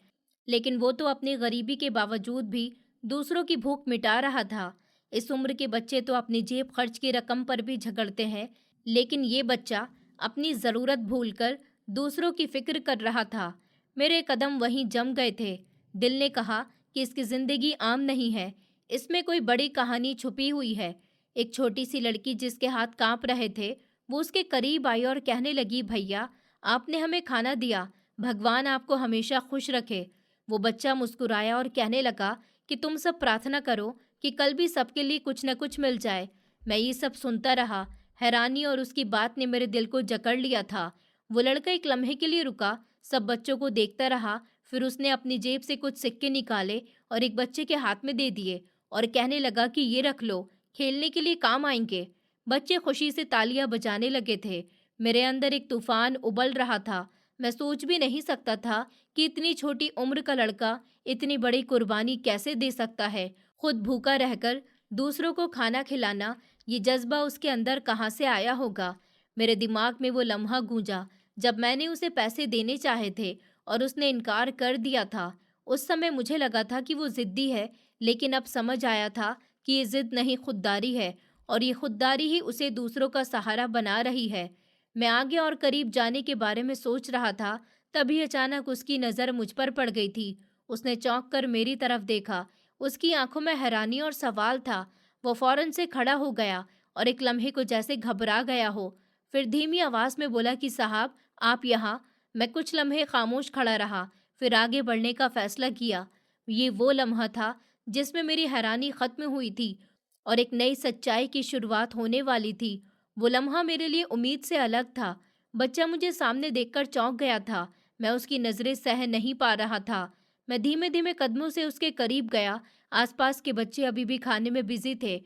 लेकिन वो तो अपनी गरीबी के बावजूद भी दूसरों की भूख मिटा रहा था। इस उम्र के बच्चे तो अपनी जेब खर्च की रकम पर भी झगड़ते हैं, लेकिन ये बच्चा अपनी ज़रूरत भूलकर दूसरों की फिक्र कर रहा था। मेरे कदम वहीं जम गए थे। दिल ने कहा कि इसकी ज़िंदगी आम नहीं है, इसमें कोई बड़ी कहानी छुपी हुई है। एक छोटी सी लड़की जिसके हाथ कांप रहे थे, वो उसके करीब आई और कहने लगी, भैया, आपने हमें खाना दिया, भगवान आपको हमेशा खुश रखे। वो बच्चा मुस्कुराया और कहने लगा कि तुम सब प्रार्थना करो कि कल भी सबके लिए कुछ न कुछ मिल जाए। मैं ये सब सुनता रहा। हैरानी और उसकी बात ने मेरे दिल को जकड़ लिया था। वो लड़का एक लम्हे के लिए रुका, सब बच्चों को देखता रहा, फिर उसने अपनी जेब से कुछ सिक्के निकाले और एक बच्चे के हाथ में दे दिए और कहने लगा कि ये रख लो, खेलने के लिए काम आएंगे। बच्चे खुशी से तालियां बजाने लगे थे। मेरे अंदर एक तूफान उबल रहा था। मैं सोच भी नहीं सकता था कि इतनी छोटी उम्र का लड़का इतनी बड़ी कुर्बानी कैसे दे सकता है। खुद भूखा रहकर दूसरों को खाना खिलाना, ये जज्बा उसके अंदर कहाँ से आया होगा। मेरे दिमाग में वो लम्हा गूंजा जब मैंने उसे पैसे देने चाहे थे और उसने इनकार कर दिया था। उस समय मुझे लगा था कि वो जिद्दी है, लेकिन अब समझ आया था कि ये जिद नहीं, खुददारी है, और ये खुददारी ही उसे दूसरों का सहारा बना रही है। मैं आगे और करीब जाने के बारे में सोच रहा था, तभी अचानक उसकी नज़र मुझ पर पड़ गई थी। उसने चौंक कर मेरी तरफ देखा उसकी आंखों में हैरानी और सवाल था। वो फौरन से खड़ा हो गया और एक लम्हे को जैसे घबरा गया हो। फिर धीमी आवाज में बोला कि साहब, आप यहाँ। मैं कुछ लम्हे खामोश खड़ा रहा, फिर आगे बढ़ने का फैसला किया। ये वो लम्हा था जिसमें मेरी हैरानी खत्म हुई थी और एक नई सच्चाई की शुरुआत होने वाली थी। वो लम्हा मेरे लिए उम्मीद से अलग था। बच्चा मुझे सामने देखकर चौंक गया था। मैं उसकी नजरें सह नहीं पा रहा था। मैं धीमे धीमे कदमों से उसके करीब गया। आसपास के बच्चे अभी भी खाने में बिजी थे,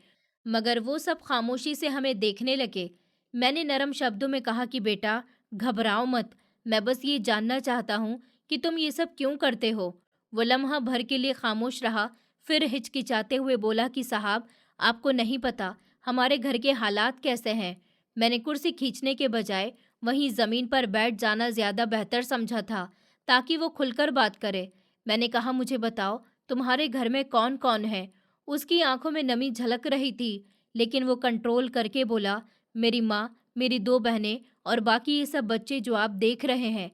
मगर वो सब खामोशी से हमें देखने लगे। मैंने नरम शब्दों में कहा कि बेटा, घबराओ मत। मैं बस ये जानना चाहता हूँ कि तुम ये सब क्यों करते हो। वो लम्हा भर के लिए खामोश रहा, फिर हिचकिचाते हुए बोला कि साहब, आपको नहीं पता हमारे घर के हालात कैसे हैं। मैंने कुर्सी खींचने के बजाय वहीं जमीन पर बैठ जाना ज्यादा बेहतर समझा था, ताकि वो खुलकर बात करे। मैंने कहा, मुझे बताओ, तुम्हारे घर में कौन कौन है। उसकी आंखों में नमी झलक रही थी, लेकिन वो कंट्रोल करके बोला, मेरी माँ, मेरी 2 बहनें और बाकी ये सब बच्चे जो आप देख रहे हैं,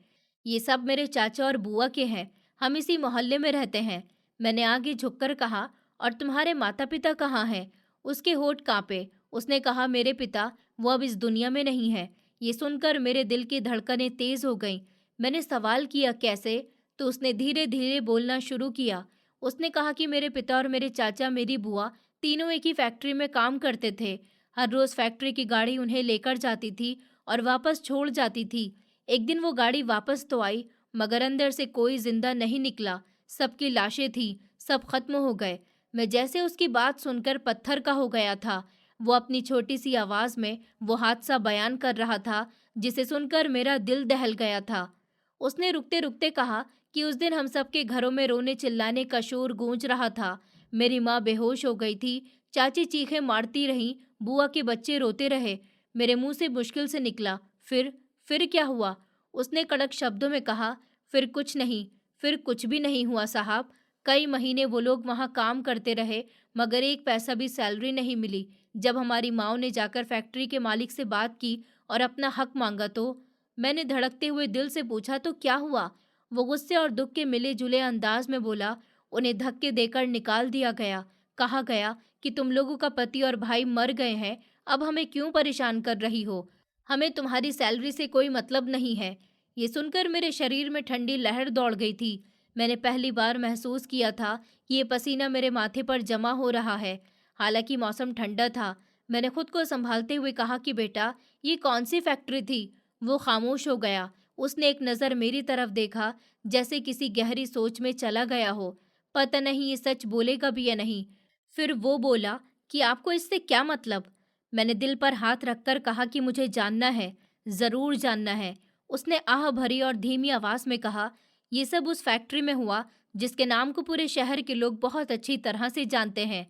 ये सब मेरे चाचा और बुआ के हैं। हम इसी मोहल्ले में रहते हैं। मैंने आगे झुककर कहा, और तुम्हारे माता पिता कहाँ हैं। उसके होठ कांपे। उसने कहा, मेरे पिता, वो अब इस दुनिया में नहीं है। ये सुनकर मेरे दिल की धड़कनें तेज हो गईं। मैंने सवाल किया, कैसे? तो उसने धीरे धीरे बोलना शुरू किया। उसने कहा कि मेरे पिता और मेरे चाचा, मेरी बुआ, तीनों एक ही फैक्ट्री में काम करते थे। हर रोज फैक्ट्री की गाड़ी उन्हें लेकर जाती थी और वापस छोड़ जाती थी। एक दिन वो गाड़ी वापस तो आई, मगर अंदर से कोई जिंदा नहीं निकला। सबकी लाशें थी, सब खत्म हो गए। मैं जैसे उसकी बात सुनकर पत्थर का हो गया था। वो अपनी छोटी सी आवाज में वो हादसा बयान कर रहा था, जिसे सुनकर मेरा दिल दहल गया था। उसने रुकते रुकते कहा कि उस दिन हम सबके घरों में रोने चिल्लाने का शोर गूंज रहा था। मेरी माँ बेहोश हो गई थी, चाची चीखें मारती रहीं, बुआ के बच्चे रोते रहे। मेरे मुंह से मुश्किल से निकला, फिर क्या हुआ? उसने कड़क शब्दों में कहा, फिर कुछ नहीं, फिर कुछ भी नहीं हुआ साहब। कई महीने वो लोग वहाँ काम करते रहे, मगर एक पैसा भी सैलरी नहीं मिली। जब हमारी माँ ने जाकर फैक्ट्री के मालिक से बात की और अपना हक मांगा तो मैंने धड़कते हुए दिल से पूछा, तो क्या हुआ? वो गुस्से और दुख के मिले जुले अंदाज में बोला, उन्हें धक्के देकर निकाल दिया गया। कहा गया कि तुम लोगों का पति और भाई मर गए हैं, अब हमें क्यों परेशान कर रही हो? हमें तुम्हारी सैलरी से कोई मतलब नहीं है। ये सुनकर मेरे शरीर में ठंडी लहर दौड़ गई थी। मैंने पहली बार महसूस किया था कि ये पसीना मेरे माथे पर जमा हो रहा है। हालांकि मौसम ठंडा था। मैंने खुद को संभालते हुए कहा कि बेटा, ये कौन सी फैक्ट्री थी? वो खामोश हो गया। उसने एक नज़र मेरी तरफ देखा, जैसे किसी गहरी सोच में चला गया हो। पता नहीं ये सच बोलेगा भी या नहीं। फिर वो बोला कि आपको इससे क्या मतलब? मैंने दिल पर हाथ रखकर कहा कि मुझे जानना है, ज़रूर जानना है। उसने आह भरी और धीमी आवाज़ में कहा, ये सब उस फैक्ट्री में हुआ जिसके नाम को पूरे शहर के लोग बहुत अच्छी तरह से जानते हैं।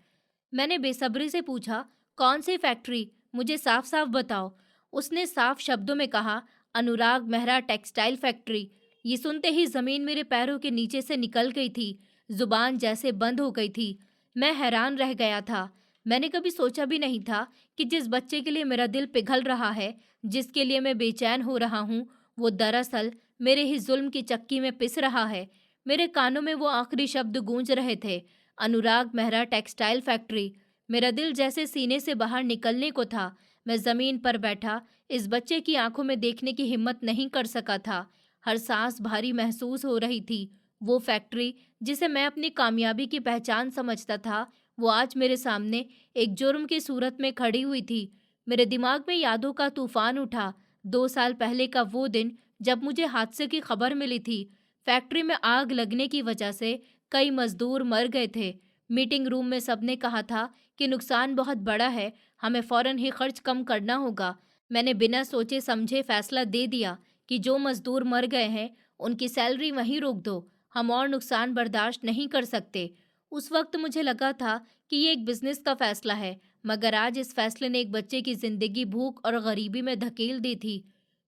मैंने बेसब्री से पूछा, कौन सी फैक्ट्री? मुझे साफ साफ बताओ। उसने साफ शब्दों में कहा, अनुराग मेहरा टेक्सटाइल फैक्ट्री। ये सुनते ही जमीन मेरे पैरों के नीचे से निकल गई थी। जुबान जैसे बंद हो गई थी। मैं हैरान रह गया था। मैंने कभी सोचा भी नहीं था कि जिस बच्चे के लिए मेरा दिल पिघल रहा है, जिसके लिए मैं बेचैन हो रहा हूँ, वो दरअसल मेरे ही जुल्म की चक्की में पिस रहा है। मेरे कानों में वो आखिरी शब्द गूंज रहे थे, अनुराग मेहरा टेक्सटाइल फैक्ट्री। मेरा दिल जैसे सीने से बाहर निकलने को था। मैं जमीन पर बैठा इस बच्चे की आंखों में देखने की हिम्मत नहीं कर सका था। हर सांस भारी महसूस हो रही थी। वो फैक्ट्री जिसे मैं अपनी कामयाबी की पहचान समझता था, वो आज मेरे सामने एक जुर्म की सूरत में खड़ी हुई थी। मेरे दिमाग में यादों का तूफान उठा। 2 साल पहले का वो दिन जब मुझे हादसे की खबर मिली थी। फैक्ट्री में आग लगने की वजह से कई मजदूर मर गए थे। मीटिंग रूम में सबने कहा था कि नुकसान बहुत बड़ा है, हमें फौरन ही खर्च कम करना होगा। मैंने बिना सोचे समझे फैसला दे दिया कि जो मजदूर मर गए हैं उनकी सैलरी वहीं रोक दो। हम और नुकसान बर्दाश्त नहीं कर सकते। उस वक्त मुझे लगा था कि ये एक बिजनेस का फैसला है, मगर आज इस फैसले ने एक बच्चे की जिंदगी भूख और गरीबी में धकेल दी थी।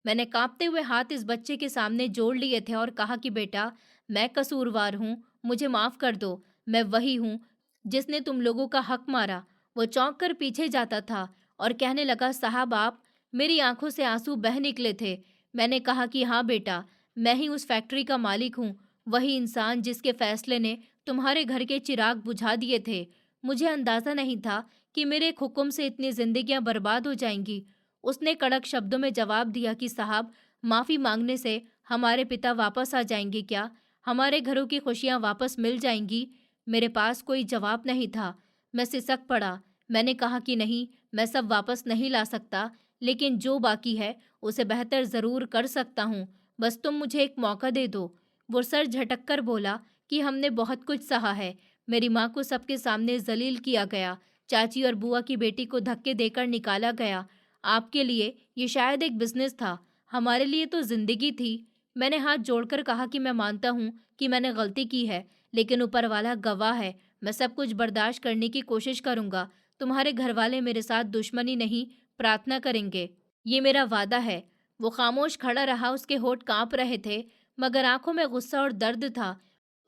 मैंने कांपते हुए हाथ इस बच्चे के सामने जोड़ लिए थे और कहा कि बेटा, मैं कसूरवार हूँ, मुझे माफ कर दो। मैं वही हूँ जिसने तुम लोगों का हक मारा। वो चौंक कर पीछे जाता था और कहने लगा, साहब आप। मेरी आंखों से आंसू बह निकले थे। मैंने कहा कि हाँ बेटा, मैं ही उस फैक्ट्री का मालिक हूँ, वही इंसान जिसके फैसले ने तुम्हारे घर के चिराग बुझा दिए थे। मुझे अंदाजा नहीं था कि मेरे एक हुक्म से इतनी जिंदगियां बर्बाद हो जाएंगी। उसने कड़क शब्दों में जवाब दिया कि साहब, माफी मांगने से हमारे पिता वापस आ जाएंगे क्या? हमारे घरों की खुशियां वापस मिल जाएंगी? मेरे पास कोई जवाब नहीं था। मैं सिसक पड़ा। मैंने कहा कि नहीं, मैं सब वापस नहीं ला सकता, लेकिन जो बाकी है उसे बेहतर जरूर कर सकता हूँ। बस तुम मुझे एक मौका दे दो। वो सर झटक कर बोला कि हमने बहुत कुछ सहा है। मेरी माँ को सबके सामने जलील किया गया। चाची और बुआ की बेटी को धक्के देकर निकाला गया। आपके लिए ये शायद एक बिजनेस था, हमारे लिए तो जिंदगी थी। मैंने हाथ जोड़कर कहा कि मैं मानता हूँ कि मैंने गलती की है, लेकिन ऊपर वाला गवाह है, मैं सब कुछ बर्दाश्त करने की कोशिश करूंगा। तुम्हारे घर वाले मेरे साथ दुश्मनी नहीं, प्रार्थना करेंगे। ये मेरा वादा है। वो खामोश खड़ा रहा, उसके होठ कांप रहे थे, मगर आंखों में गुस्सा और दर्द था।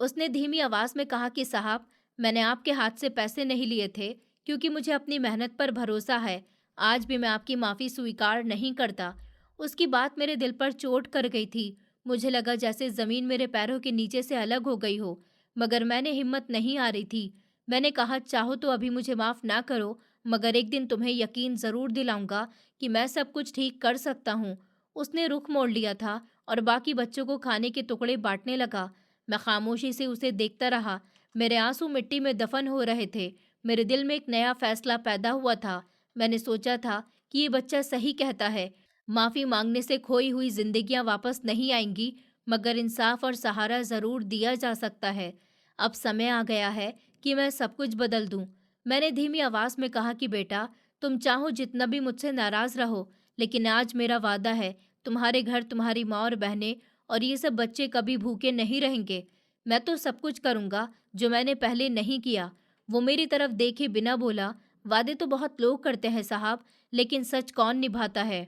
उसने धीमी आवाज में कहा कि साहब, मैंने आपके हाथ से पैसे नहीं लिए थे, क्योंकि मुझे अपनी मेहनत पर भरोसा है। आज भी मैं आपकी माफ़ी स्वीकार नहीं करता। उसकी बात मेरे दिल पर चोट कर गई थी। मुझे लगा जैसे ज़मीन मेरे पैरों के नीचे से अलग हो गई हो, मगर मैंने हिम्मत नहीं आ रही थी। मैंने कहा, चाहो तो अभी मुझे माफ़ ना करो, मगर एक दिन तुम्हें यकीन ज़रूर दिलाऊंगा कि मैं सब कुछ ठीक कर सकता हूँ। उसने रुख मोड़ लिया था और बाकी बच्चों को खाने के टुकड़े बांटने लगा। मैं खामोशी से उसे देखता रहा। मेरे आंसू मिट्टी में दफन हो रहे थे। मेरे दिल में एक नया फैसला पैदा हुआ था। मैंने सोचा था कि ये बच्चा सही कहता है। माफ़ी मांगने से खोई हुई जिंदगियां वापस नहीं आएंगी, मगर इंसाफ और सहारा ज़रूर दिया जा सकता है। अब समय आ गया है कि मैं सब कुछ बदल दूं। मैंने धीमी आवाज़ में कहा कि बेटा, तुम चाहो जितना भी मुझसे नाराज़ रहो, लेकिन आज मेरा वादा है, तुम्हारे घर तुम्हारी माँ और बहनें और ये सब बच्चे कभी भूखे नहीं रहेंगे। मैं तो सब कुछ करूँगा जो मैंने पहले नहीं किया। वो मेरी तरफ देखे बिना बोला, वादे तो बहुत लोग करते हैं साहब, लेकिन सच कौन निभाता है?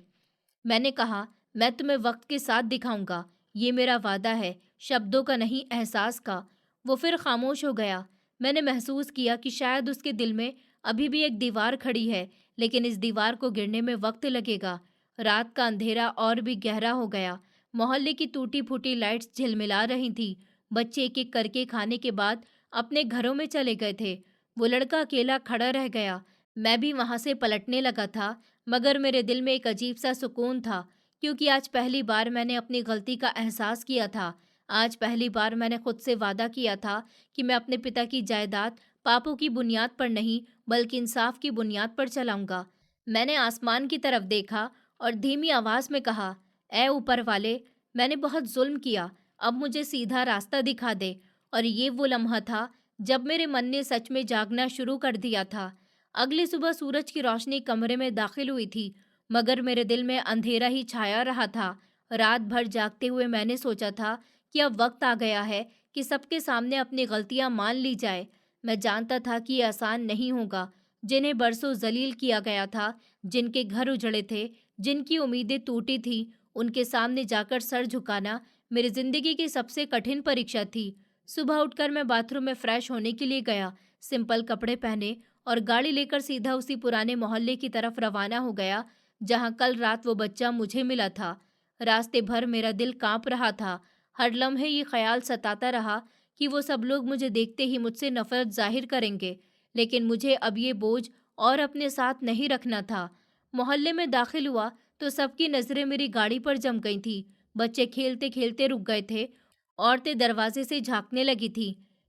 मैंने कहा, मैं तुम्हें वक्त के साथ दिखाऊंगा। ये मेरा वादा है, शब्दों का नहीं, एहसास का। वो फिर खामोश हो गया। मैंने महसूस किया कि शायद उसके दिल में अभी भी एक दीवार खड़ी है, लेकिन इस दीवार को गिरने में वक्त लगेगा। रात का अंधेरा और भी गहरा हो गया। मोहल्ले की टूटी फूटी लाइट्स झिलमिला रही थी। बच्चे एक एक करके खाने के बाद अपने घरों में चले गए थे। वो लड़का अकेला खड़ा रह गया। मैं भी वहां से पलटने लगा था, मगर मेरे दिल में एक अजीब सा सुकून था, क्योंकि आज पहली बार मैंने अपनी गलती का एहसास किया था। आज पहली बार मैंने खुद से वादा किया था कि मैं अपने पिता की जायदाद पापों की बुनियाद पर नहीं, बल्कि इंसाफ की बुनियाद पर चलाऊंगा। मैंने आसमान की तरफ देखा और धीमी आवाज में कहा, ए ऊपर वाले, मैंने बहुत जुल्म किया, अब मुझे सीधा रास्ता दिखा दे। और ये वो लम्हा था जब मेरे मन ने सच में जागना शुरू कर दिया था। अगली सुबह सूरज की रोशनी कमरे में दाखिल हुई थी, मगर मेरे दिल में अंधेरा ही छाया रहा था। रात भर जागते हुए मैंने सोचा था कि अब वक्त आ गया है कि सबके सामने अपनी गलतियां मान ली जाए। मैं जानता था कि ये आसान नहीं होगा। जिन्हें बरसों जलील किया गया था, जिनके घर उजड़े थे, जिनकी उम्मीदें टूटी थी, उनके सामने जाकर सर झुकाना मेरी जिंदगी की सबसे कठिन परीक्षा थी। सुबह उठकर मैं बाथरूम में फ्रेश होने के लिए गया, सिंपल कपड़े पहने और गाड़ी लेकर सीधा उसी पुराने मोहल्ले की तरफ रवाना हो गया जहां कल रात वो बच्चा मुझे मिला था। रास्ते भर मेरा दिल कांप रहा था। हर लम्हे ये ख्याल सताता रहा कि वो सब लोग मुझे देखते ही मुझसे नफरत जाहिर करेंगे, लेकिन मुझे अब ये बोझ और अपने साथ नहीं रखना था। मोहल्ले में दाखिल हुआ तो सबकी नजरें मेरी गाड़ी पर जम गई थी। बच्चे खेलते खेलते रुक गए थे, औरतें दरवाजे से झांकने लगी थी।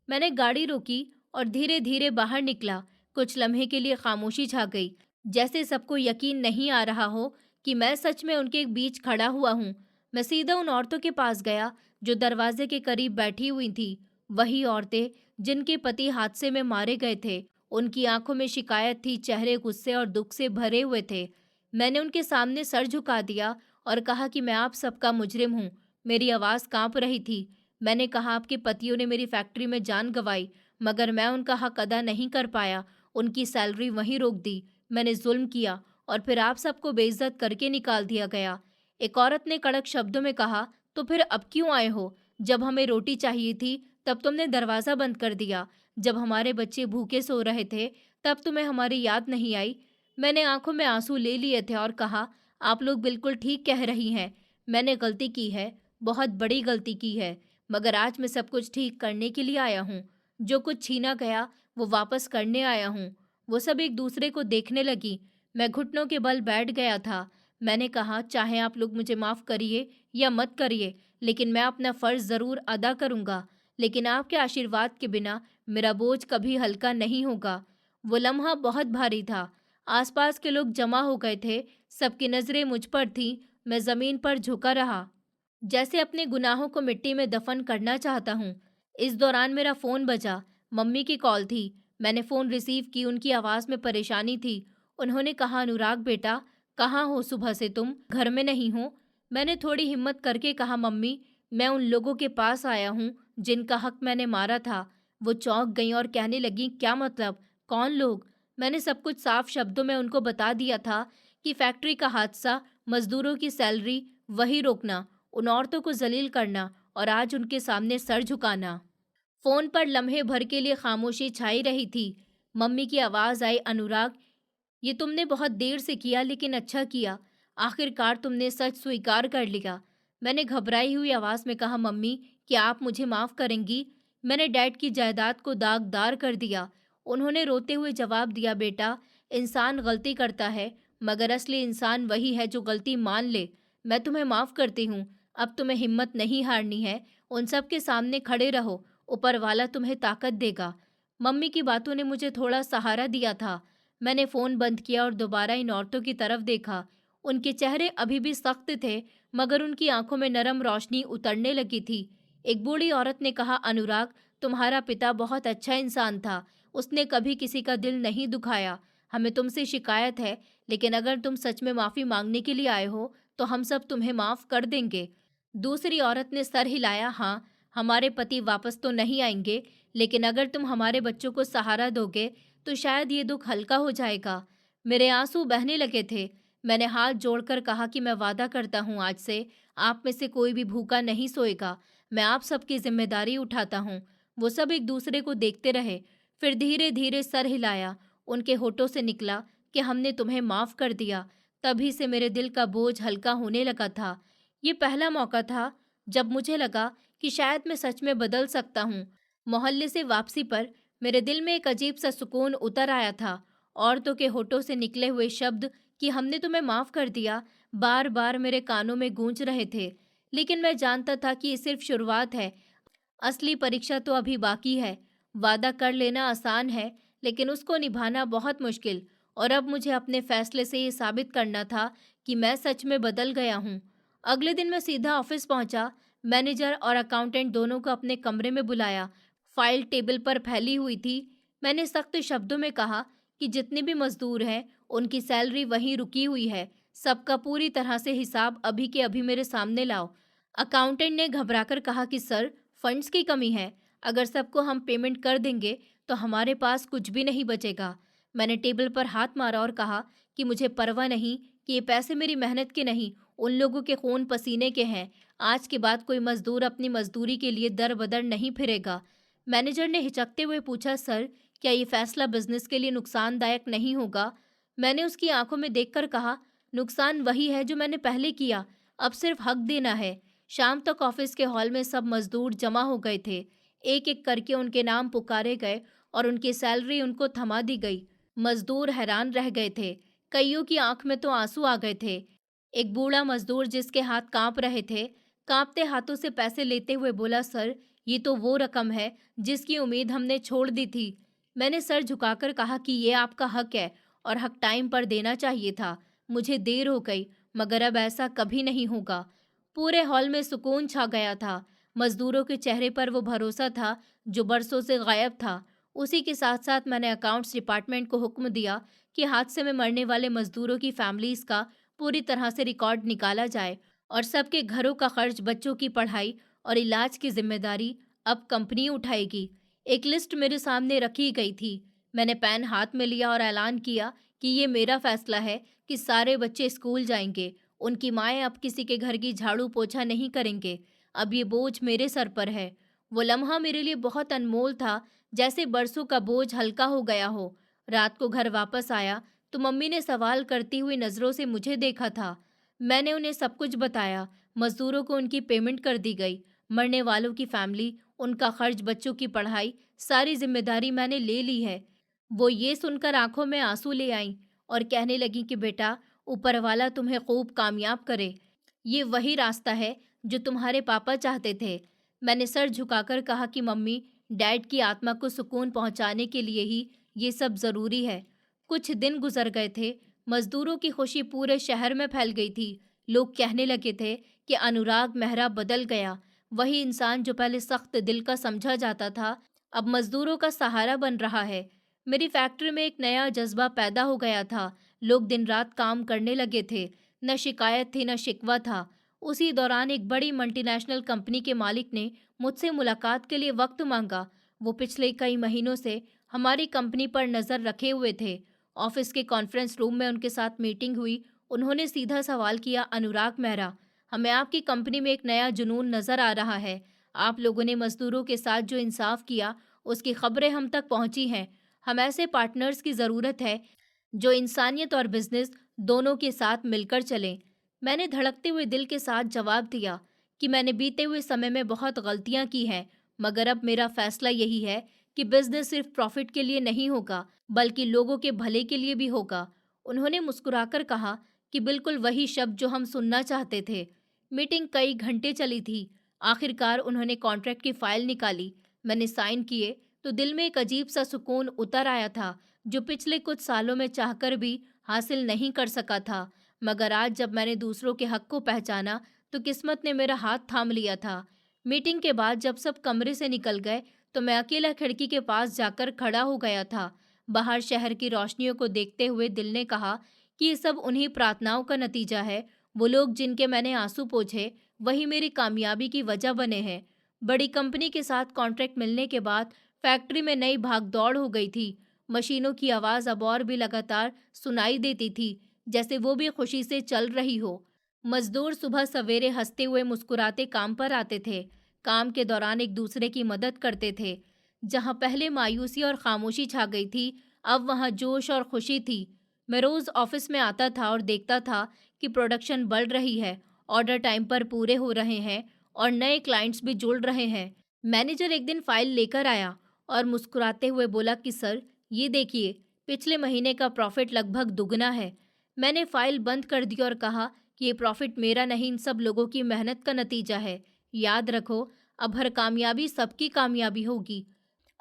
मैंने गाड़ी रोकी और धीरे धीरे बाहर निकला। कुछ लम्हे के लिए खामोशी छा गई, जैसे सबको यकीन नहीं आ रहा हो कि मैं सच में उनके बीच खड़ा हुआ हूँ। मैं सीधा उन औरतों के पास गया जो दरवाजे के करीब बैठी हुई थी। वही औरतें जिनके पति हादसे में मारे गए थे। उनकी आंखों में शिकायत थी, चेहरे गुस्से और दुख से भरे हुए थे। मैंने उनके सामने सर झुका दिया और कहा कि मैं आप सबका मुजरिम हूँ। मेरी आवाज़ कांप रही थी। मैंने कहा, आपके पतियों ने मेरी फैक्ट्री में जान गंवाई, मगर मैं उनका हक अदा नहीं कर पाया। उनकी सैलरी वहीं रोक दी। मैंने जुल्म किया और फिर आप सबको बेइज्जत करके निकाल दिया गया। एक औरत ने कड़क शब्दों में कहा, तो फिर अब क्यों आए हो? जब हमें रोटी चाहिए थी तब तुमने दरवाज़ा बंद कर दिया। जब हमारे बच्चे भूखे सो रहे थे तब तुम्हें हमारी याद नहीं आई? मैंने आंखों में आंसू ले लिए थे और कहा, आप लोग बिल्कुल ठीक कह रही हैं। मैंने गलती की है, बहुत बड़ी गलती की है, मगर आज मैं सब कुछ ठीक करने के लिए आया हूँ। जो कुछ छीना गया वो वापस करने आया हूँ। वो सब एक दूसरे को देखने लगी। मैं घुटनों के बल बैठ गया था। मैंने कहा, चाहे आप लोग मुझे माफ़ करिए या मत करिए, लेकिन मैं अपना फ़र्ज़ ज़रूर अदा करूँगा। लेकिन आपके आशीर्वाद के बिना मेरा बोझ कभी हल्का नहीं होगा। वो लम्हा बहुत भारी था। आसपास के लोग जमा हो गए थे। सबकी नज़रें मुझ पर थीं। मैं ज़मीन पर झुका रहा, जैसे अपने गुनाहों को मिट्टी में दफन करना चाहता हूँ। इस दौरान मेरा फ़ोन बजा। मम्मी की कॉल थी। मैंने फ़ोन रिसीव की। उनकी आवाज़ में परेशानी थी। उन्होंने कहा, अनुराग बेटा, कहाँ हो सुबह से तुम? घर में नहीं हो? मैंने थोड़ी हिम्मत करके कहा, मम्मी, मैं उन लोगों के पास आया हूँ जिनका हक मैंने मारा था। वो चौंक गईं और कहने लगीं, क्या मतलब? कौन लोग? मैंने सब कुछ साफ शब्दों में उनको बता दिया था कि फैक्ट्री का हादसा, मजदूरों की सैलरी, वही रोकना, उन औरतों को जलील करना और आज उनके सामने सर झुकाना। फ़ोन पर लम्हे भर के लिए खामोशी छाई रही थी। मम्मी की आवाज़ आई, अनुराग, ये तुमने बहुत देर से किया, लेकिन अच्छा किया। आखिरकार तुमने सच स्वीकार कर लिया। मैंने घबराई हुई आवाज़ में कहा, मम्मी, क्या आप मुझे माफ़ करेंगी? मैंने डैड की जायदाद को दागदार कर दिया। उन्होंने रोते हुए जवाब दिया, बेटा, इंसान गलती करता है, मगर असली इंसान वही है जो गलती मान ले। मैं तुम्हें माफ़ करती हूँ। अब तुम्हें हिम्मत नहीं हारनी है। उन सब के सामने खड़े रहो। ऊपर वाला तुम्हें ताकत देगा। मम्मी की बातों ने मुझे थोड़ा सहारा दिया था। मैंने फ़ोन बंद किया और दोबारा इन औरतों की तरफ देखा। उनके चेहरे अभी भी सख्त थे, मगर उनकी आंखों में नरम रोशनी उतरने लगी थी। एक बूढ़ी औरत ने कहा, अनुराग, तुम्हारा पिता बहुत अच्छा इंसान था। उसने कभी किसी का दिल नहीं दुखाया। हमें तुमसे शिकायत है, लेकिन अगर तुम सच में माफ़ी मांगने के लिए आए हो, तो हम सब तुम्हें माफ़ कर देंगे। दूसरी औरत ने सर हिलाया, हाँ, हमारे पति वापस तो नहीं आएंगे, लेकिन अगर तुम हमारे बच्चों को सहारा दोगे तो शायद ये दुख हल्का हो जाएगा। मेरे आंसू बहने लगे थे। मैंने हाथ जोड़कर कहा कि मैं वादा करता हूँ, आज से आप में से कोई भी भूखा नहीं सोएगा। मैं आप सबकी जिम्मेदारी उठाता हूँ। वो सब एक दूसरे को देखते रहे, फिर धीरे धीरे सर हिलाया। उनके होठों से निकला कि हमने तुम्हें माफ़ कर दिया। तभी से मेरे दिल का बोझ हल्का होने लगा था। ये पहला मौका था जब मुझे लगा कि शायद मैं सच में बदल सकता हूँ। मोहल्ले से वापसी पर मेरे दिल में एक अजीब सा सुकून उतर आया था। औरतों के होठों से निकले हुए शब्द कि हमने तुम्हें माफ़ कर दिया, बार बार मेरे कानों में गूंज रहे थे। लेकिन मैं जानता था कि ये सिर्फ शुरुआत है। असली परीक्षा तो अभी बाकी है। वादा कर लेना आसान है, लेकिन उसको निभाना बहुत मुश्किल। और अब मुझे अपने फैसले से ये साबित करना था कि मैं सच में बदल गया हूँ। अगले दिन मैं सीधा ऑफिस पहुंचा। मैनेजर और अकाउंटेंट दोनों को अपने कमरे में बुलाया। फाइल टेबल पर फैली हुई थी। मैंने सख्त शब्दों में कहा कि जितने भी मजदूर हैं, उनकी सैलरी वहीं रुकी हुई है। सबका पूरी तरह से हिसाब अभी के अभी मेरे सामने लाओ। अकाउंटेंट ने घबराकर कहा कि सर, फंड्स की कमी है। अगर सबको हम पेमेंट कर देंगे तो हमारे पास कुछ भी नहीं बचेगा। मैंने टेबल पर हाथ मारा और कहा कि मुझे परवाह नहीं कि ये पैसे मेरी मेहनत के नहीं, उन लोगों के खून पसीने के हैं। आज के बाद कोई मजदूर अपनी मजदूरी के लिए दर बदर नहीं फिरेगा। मैनेजर ने हिचकते हुए पूछा, सर, क्या ये फैसला बिजनेस के लिए नुकसानदायक नहीं होगा? मैंने उसकी आंखों में देखकर कहा, नुकसान वही है जो मैंने पहले किया। अब सिर्फ हक देना है। शाम तक ऑफिस के हॉल में सब मजदूर जमा हो गए थे। एक एक करके उनके नाम पुकारे गए और उनकी सैलरी उनको थमा दी गई। मजदूर हैरान रह गए थे। कईयों की आंख में तो आंसू आ गए थे। एक बूढ़ा मजदूर जिसके हाथ कांप रहे थे, कांपते हाथों से पैसे लेते हुए बोला, सर, ये तो वो रकम है जिसकी उम्मीद हमने छोड़ दी थी। मैंने सर झुकाकर कहा कि ये आपका हक है और हक टाइम पर देना चाहिए था। मुझे देर हो गई, मगर अब ऐसा कभी नहीं होगा। पूरे हॉल में सुकून छा गया था। मजदूरों के चेहरे पर वो भरोसा था जो बरसों से गायब था। उसी के साथ साथ मैंने अकाउंट्स डिपार्टमेंट को हुक्म दिया कि हादसे में मरने वाले मजदूरों की फैमिलीज का पूरी तरह से रिकॉर्ड निकाला जाए और सबके घरों का खर्च, बच्चों की पढ़ाई और इलाज की जिम्मेदारी अब कंपनी उठाएगी। एक लिस्ट मेरे सामने रखी गई थी। मैंने पेन हाथ में लिया और ऐलान किया कि ये मेरा फैसला है कि सारे बच्चे स्कूल जाएंगे। उनकी माएँ अब किसी के घर की झाड़ू पोछा नहीं करेंगे। अब ये बोझ मेरे सर पर है। वो लम्हा मेरे लिए बहुत अनमोल था, जैसे बरसों का बोझ हल्का हो गया हो। रात को घर वापस आया तो मम्मी ने सवाल करती हुई नज़रों से मुझे देखा था। मैंने उन्हें सब कुछ बताया। मजदूरों को उनकी पेमेंट कर दी गई। मरने वालों की फैमिली उनका खर्च, बच्चों की पढ़ाई, सारी जिम्मेदारी मैंने ले ली है। वो ये सुनकर आंखों में आंसू ले आईं और कहने लगी कि बेटा, ऊपर वाला तुम्हें खूब कामयाब करे। ये वही रास्ता है जो तुम्हारे पापा चाहते थे। मैंने सर झुकाकर कहा कि मम्मी, डैड की आत्मा को सुकून पहुंचाने के लिए ही ये सब ज़रूरी है। कुछ दिन गुजर गए थे। मजदूरों की खुशी पूरे शहर में फैल गई थी। लोग कहने लगे थे कि अनुराग मेहरा बदल गया। वही इंसान जो पहले सख्त दिल का समझा जाता था, अब मजदूरों का सहारा बन रहा है। मेरी फैक्ट्री में एक नया जज्बा पैदा हो गया था। लोग दिन रात काम करने लगे थे। न शिकायत थी, न शिकवा था। उसी दौरान एक बड़ी मल्टीनेशनल कंपनी के मालिक ने मुझसे मुलाकात के लिए वक्त मांगा। वो पिछले कई महीनों से हमारी कंपनी पर नज़र रखे हुए थे। ऑफिस के कॉन्फ्रेंस रूम में उनके साथ मीटिंग हुई। उन्होंने सीधा सवाल किया, अनुराग मेहरा, हमें आपकी कंपनी में एक नया जुनून नज़र आ रहा है। आप लोगों ने मजदूरों के साथ जो इंसाफ किया, उसकी खबरें हम तक पहुंची हैं। हम ऐसे पार्टनर्स की ज़रूरत है जो इंसानियत और बिजनेस दोनों के साथ मिलकर चलें। मैंने धड़कते हुए दिल के साथ जवाब दिया कि मैंने बीते हुए समय में बहुत गलतियां की हैं, मगर अब मेरा फैसला यही है कि बिजनेस सिर्फ प्रॉफिट के लिए नहीं होगा, बल्कि लोगों के भले के लिए भी होगा। उन्होंने मुस्कुराकर कहा कि बिल्कुल वही शब्द जो हम सुनना चाहते थे। मीटिंग कई घंटे चली थी। आखिरकार उन्होंने कॉन्ट्रैक्ट की फाइल निकाली। मैंने साइन किए तो दिल में एक अजीब सा सुकून उतर आया था, जो पिछले कुछ सालों में चाहकर भी हासिल नहीं कर सका था। मगर आज जब मैंने दूसरों के हक को पहचाना, तो किस्मत ने मेरा हाथ थाम लिया था। मीटिंग के बाद जब सब कमरे से निकल गए, तो मैं अकेला खिड़की के पास जाकर खड़ा हो गया था। बाहर शहर की रोशनियों को देखते हुए दिल ने कहा कि ये सब उन्हीं प्रार्थनाओं का नतीजा है। वो लोग जिनके मैंने आंसू पोंछे, वही मेरी कामयाबी की वजह बने हैं। बड़ी कंपनी के साथ कॉन्ट्रैक्ट मिलने के बाद फैक्ट्री में नई भागदौड़ हो गई थी। मशीनों की आवाज़ अब और भी लगातार सुनाई देती थी, जैसे वो भी खुशी से चल रही हो। मजदूर सुबह सवेरे हंसते हुए मुस्कुराते काम पर आते थे। काम के दौरान एक दूसरे की मदद करते थे। जहां पहले मायूसी और खामोशी छा गई थी, अब वहां जोश और खुशी थी। मैं रोज ऑफिस में आता था और देखता था कि प्रोडक्शन बढ़ रही है, ऑर्डर टाइम पर पूरे हो रहे हैं और नए क्लाइंट्स भी जुड़ रहे हैं। मैनेजर एक दिन फाइल लेकर आया और मुस्कुराते हुए बोला कि सर, ये देखिए, पिछले महीने का प्रॉफिट लगभग दुगना है। मैंने फाइल बंद कर दी और कहा कि ये प्रॉफिट मेरा नहीं, इन सब लोगों की मेहनत का नतीजा है। याद रखो, अब हर कामयाबी सबकी कामयाबी होगी।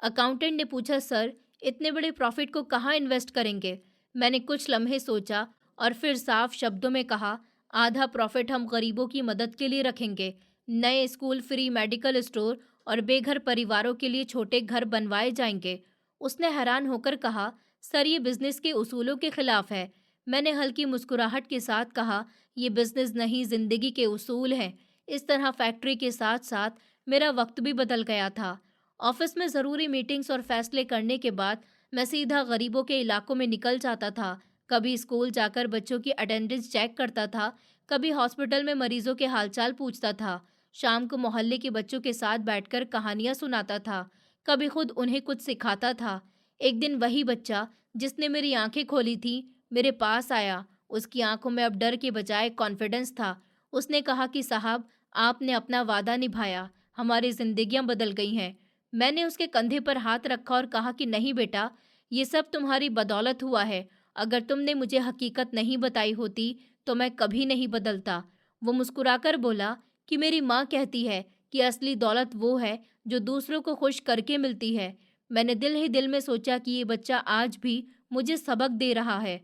अकाउंटेंट ने पूछा, सर, इतने बड़े प्रॉफिट को कहाँ इन्वेस्ट करेंगे? मैंने कुछ लम्हे सोचा और फिर साफ शब्दों में कहा, आधा प्रॉफिट हम गरीबों की मदद के लिए रखेंगे। नए स्कूल, फ्री मेडिकल स्टोर और बेघर परिवारों के लिए छोटे घर बनवाए जाएंगे। उसने हैरान होकर कहा, सर, ये बिजनेस के उसूलों के खिलाफ है। मैंने हल्की मुस्कुराहट के साथ कहा, ये बिजनेस नहीं, जिंदगी के उसूल हैं। इस तरह फैक्ट्री के साथ साथ मेरा वक्त भी बदल गया था। ऑफिस में ज़रूरी मीटिंग्स और फैसले करने के बाद मैं सीधा गरीबों के इलाकों में निकल जाता था। कभी स्कूल जाकर बच्चों की अटेंडेंस चेक करता था, कभी हॉस्पिटल में मरीजों के हालचाल पूछता था। शाम को मोहल्ले के बच्चों के साथ बैठकर कहानियां सुनाता था, कभी खुद उन्हें कुछ सिखाता था। एक दिन वही बच्चा जिसने मेरी आंखें खोली थी, मेरे पास आया। उसकी आंखों में अब डर के बजाय कॉन्फिडेंस था। उसने कहा कि साहब, आपने अपना वादा निभाया, हमारी जिंदगियां बदल गई हैं। मैंने उसके कंधे पर हाथ रखा और कहा कि नहीं बेटा, ये सब तुम्हारी बदौलत हुआ है। अगर तुमने मुझे हकीकत नहीं बताई होती, तो मैं कभी नहीं बदलता। वो मुस्कुराकर बोला कि मेरी माँ कहती है कि असली दौलत वो है जो दूसरों को खुश करके मिलती है। मैंने दिल ही दिल में सोचा कि ये बच्चा आज भी मुझे सबक दे रहा है।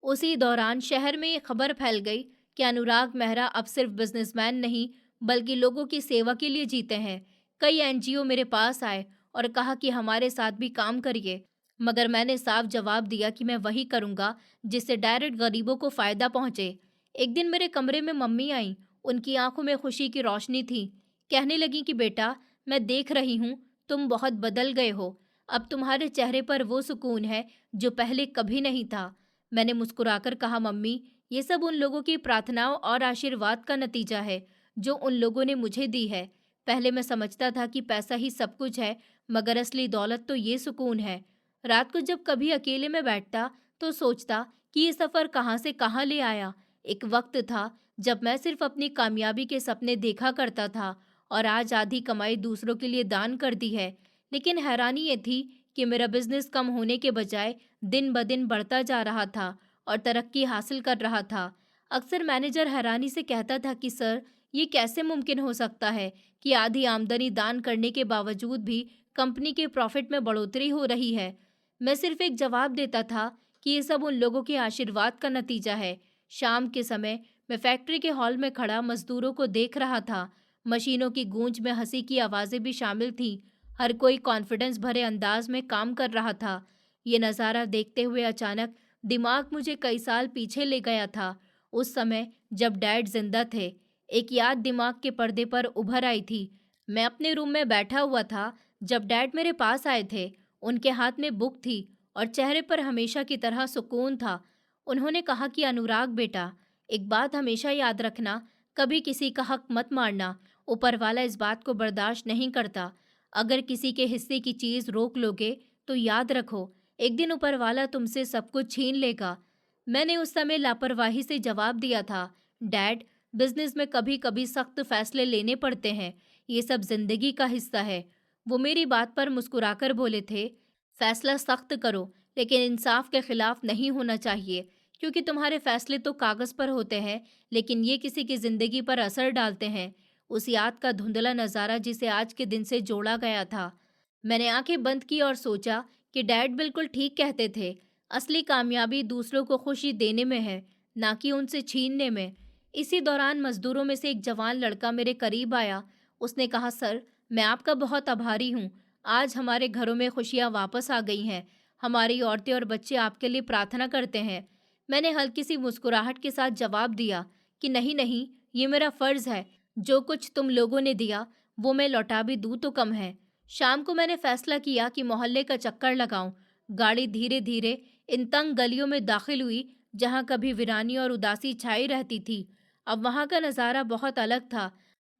उसी दौरान शहर में ये खबर फैल गई कि अनुराग मेहरा अब सिर्फ बिजनेसमैन नहीं, बल्कि लोगों की सेवा के लिए जीते हैं। कई एनजीओ मेरे पास आए और कहा कि हमारे साथ भी काम करिए, मगर मैंने साफ जवाब दिया कि मैं वही करूंगा जिससे डायरेक्ट गरीबों को फायदा पहुंचे। एक दिन मेरे कमरे में मम्मी आई। उनकी आंखों में खुशी की रोशनी थी। कहने लगी कि बेटा, मैं देख रही हूँ, तुम बहुत बदल गए हो। अब तुम्हारे चेहरे पर वो सुकून है जो पहले कभी नहीं था। मैंने मुस्कुराकर कहा, मम्मी, ये सब उन लोगों की प्रार्थनाओं और आशीर्वाद का नतीजा है जो उन लोगों ने मुझे दी है। पहले मैं समझता था कि पैसा ही सब कुछ है, मगर असली दौलत तो ये सुकून है। रात को जब कभी अकेले में बैठता, तो सोचता कि ये सफ़र कहाँ से कहाँ ले आया। एक वक्त था जब मैं सिर्फ अपनी कामयाबी के सपने देखा करता था और आज आधी कमाई दूसरों के लिए दान कर दी है। लेकिन हैरानी ये थी कि मेरा बिजनेस कम होने के बजाय दिन ब दिन बढ़ता जा रहा था और तरक्की हासिल कर रहा था। अक्सर मैनेजर हैरानी से कहता था कि सर, ये कैसे मुमकिन हो सकता है कि आधी आमदनी दान करने के बावजूद भी कंपनी के प्रॉफिट में बढ़ोतरी हो रही है। मैं सिर्फ एक जवाब देता था कि ये सब उन लोगों के आशीर्वाद का नतीजा है। शाम के समय मैं फैक्ट्री के हॉल में खड़ा मजदूरों को देख रहा था। मशीनों की गूंज में हंसी की आवाजें भी शामिल थीं। हर कोई कॉन्फिडेंस भरे अंदाज में काम कर रहा था। ये नज़ारा देखते हुए अचानक दिमाग मुझे कई साल पीछे ले गया था। उस समय जब डैड जिंदा थे, एक याद दिमाग के पर्दे पर उभर आई थी। मैं अपने रूम में बैठा हुआ था जब डैड मेरे पास आए थे। उनके हाथ में बुक थी और चेहरे पर हमेशा की तरह सुकून था। उन्होंने कहा कि अनुराग बेटा, एक बात हमेशा याद रखना, कभी किसी का हक मत मारना। ऊपर वाला इस बात को बर्दाश्त नहीं करता। अगर किसी के हिस्से की चीज रोक लोगे तो याद रखो, एक दिन ऊपर वाला तुमसे सब कुछ छीन लेगा। मैंने उस समय लापरवाही से जवाब दिया था, डैड, बिजनेस में कभी कभी सख्त फैसले लेने पड़ते हैं, ये सब जिंदगी का हिस्सा है। वो मेरी बात पर मुस्कुराकर बोले थे, फैसला सख्त करो लेकिन इंसाफ के खिलाफ नहीं होना चाहिए, क्योंकि तुम्हारे फैसले तो कागज पर होते हैं लेकिन ये किसी की जिंदगी पर असर डालते हैं। उस याद का धुंधला नज़ारा जिसे आज के दिन से जोड़ा गया था। मैंने आंखें बंद की और सोचा कि डैड बिल्कुल ठीक कहते थे। असली कामयाबी दूसरों को खुशी देने में है, ना कि उनसे छीनने में। इसी दौरान मजदूरों में से एक जवान लड़का मेरे करीब आया। उसने कहा, सर, मैं आपका बहुत आभारी हूँ। आज हमारे घरों में खुशियाँ वापस आ गई हैं। हमारी औरतें और बच्चे आपके लिए प्रार्थना करते हैं। मैंने हल्की सी मुस्कुराहट के साथ जवाब दिया कि नहीं नहीं, ये मेरा फर्ज है। जो कुछ तुम लोगों ने दिया वो मैं लौटा भी दूँ तो कम है। शाम को मैंने फैसला किया कि मोहल्ले का चक्कर लगाऊं। गाड़ी धीरे धीरे इन तंग गलियों में दाखिल हुई जहां कभी वीरानी और उदासी छाई रहती थी। अब वहां का नज़ारा बहुत अलग था।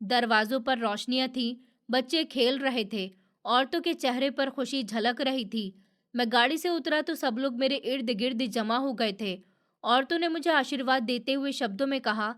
दरवाजों पर रोशनियां थीं, बच्चे खेल रहे थे, औरतों के चेहरे पर खुशी झलक रही थी। मैं गाड़ी से उतरा तो सब लोग मेरे इर्द गिर्द जमा हो गए थे। औरतों ने मुझे आशीर्वाद देते हुए शब्दों में कहा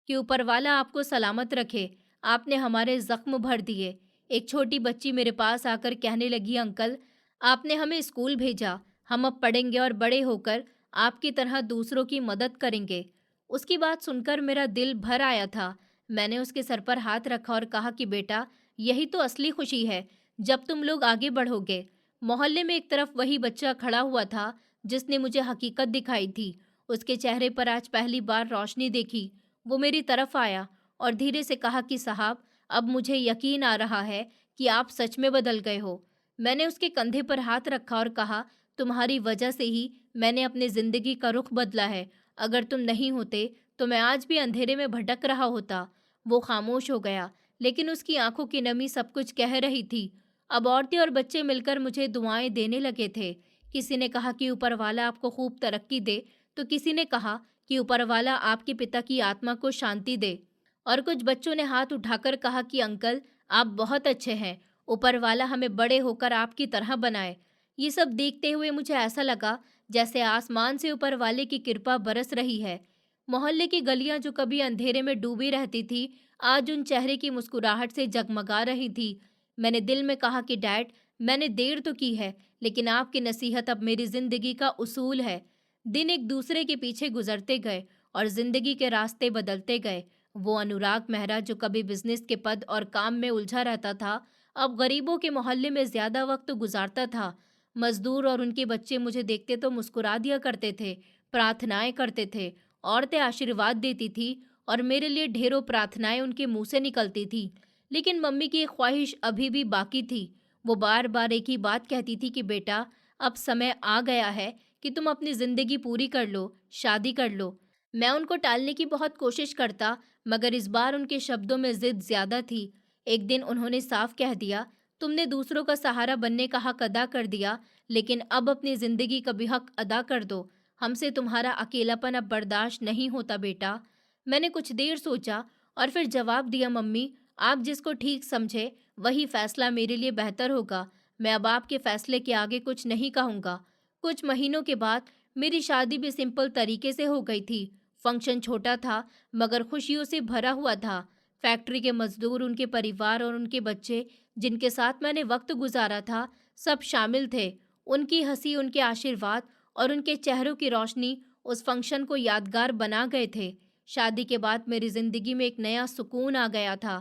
कि ऊपर वाला आपको सलामत रखे, आपने हमारे जख्म भर दिए। एक छोटी बच्ची मेरे पास आकर कहने लगी, अंकल, आपने हमें स्कूल भेजा, हम अब पढ़ेंगे और बड़े होकर आपकी तरह दूसरों की मदद करेंगे। उसकी बात सुनकर मेरा दिल भर आया था। मैंने उसके सर पर हाथ रखा और कहा कि बेटा, यही तो असली खुशी है, जब तुम लोग आगे बढ़ोगे। मोहल्ले में एक तरफ वही बच्चा खड़ा हुआ था जिसने मुझे हकीकत दिखाई थी। उसके चेहरे पर आज पहली बार रोशनी देखी। वो मेरी तरफ आया और धीरे से कहा कि साहब, अब मुझे यकीन आ रहा है कि आप सच में बदल गए हो। मैंने उसके कंधे पर हाथ रखा और कहा, तुम्हारी वजह से ही मैंने अपनी जिंदगी का रुख बदला है। अगर तुम नहीं होते तो मैं आज भी अंधेरे में भटक रहा होता। वो खामोश हो गया, लेकिन उसकी आंखों की नमी सब कुछ कह रही थी। अब औरतें और बच्चे मिलकर मुझे दुआएं देने लगे थे। किसी ने कहा कि ऊपर वाला आपको खूब तरक्की दे, तो किसी ने कहा कि ऊपर वाला आपके पिता की आत्मा को शांति दे, और कुछ बच्चों ने हाथ उठाकर कहा कि अंकल, आप बहुत अच्छे हैं, ऊपर वाला हमें बड़े होकर आपकी तरह बनाए। ये सब देखते हुए मुझे ऐसा लगा जैसे आसमान से ऊपर वाले की कृपा बरस रही है। मोहल्ले की गलियां जो कभी अंधेरे में डूबी रहती थी, आज उन चेहरे की मुस्कुराहट से जगमगा रही थी। मैंने दिल में कहा कि डैड, मैंने देर तो की है, लेकिन आपकी नसीहत अब मेरी जिंदगी का उसूल है। दिन एक दूसरे के पीछे गुजरते गए और जिंदगी के रास्ते बदलते गए। वो अनुराग मेहरा जो कभी बिजनेस के पद और काम में उलझा रहता था, अब गरीबों के मोहल्ले में ज्यादा वक्त गुजारता था। मजदूर और उनके बच्चे मुझे देखते तो मुस्कुरा दिया करते थे, प्रार्थनाएं करते थे, औरतें आशीर्वाद देती थी और मेरे लिए ढेरों प्रार्थनाएं उनके मुंह से निकलती थी। लेकिन मम्मी की एक ख्वाहिश अभी भी बाकी थी। वो बार बार एक ही बात कहती थी कि बेटा, अब समय आ गया है कि तुम अपनी जिंदगी पूरी कर लो, शादी कर लो। मैं उनको टालने की बहुत कोशिश करता, मगर इस बार उनके शब्दों में जिद ज्यादा थी। एक दिन उन्होंने साफ कह दिया, तुमने दूसरों का सहारा बनने का हक अदा कर दिया, लेकिन अब अपनी जिंदगी का भी हक अदा कर दो। हमसे तुम्हारा अकेलापन अब बर्दाश्त नहीं होता बेटा। मैंने कुछ देर सोचा और फिर जवाब दिया, मम्मी, आप जिसको ठीक समझे वही फैसला मेरे लिए बेहतर होगा। मैं अब आपके फैसले के आगे कुछ नहीं कहूँगा। कुछ महीनों के बाद मेरी शादी भी सिंपल तरीके से हो गई थी। फंक्शन छोटा था मगर खुशियों से भरा हुआ था। फैक्ट्री के मजदूर, उनके परिवार और उनके बच्चे जिनके साथ मैंने वक्त गुजारा था, सब शामिल थे। उनकी हंसी, उनके आशीर्वाद और उनके चेहरों की रोशनी उस फंक्शन को यादगार बना गए थे। शादी के बाद मेरी जिंदगी में एक नया सुकून आ गया था।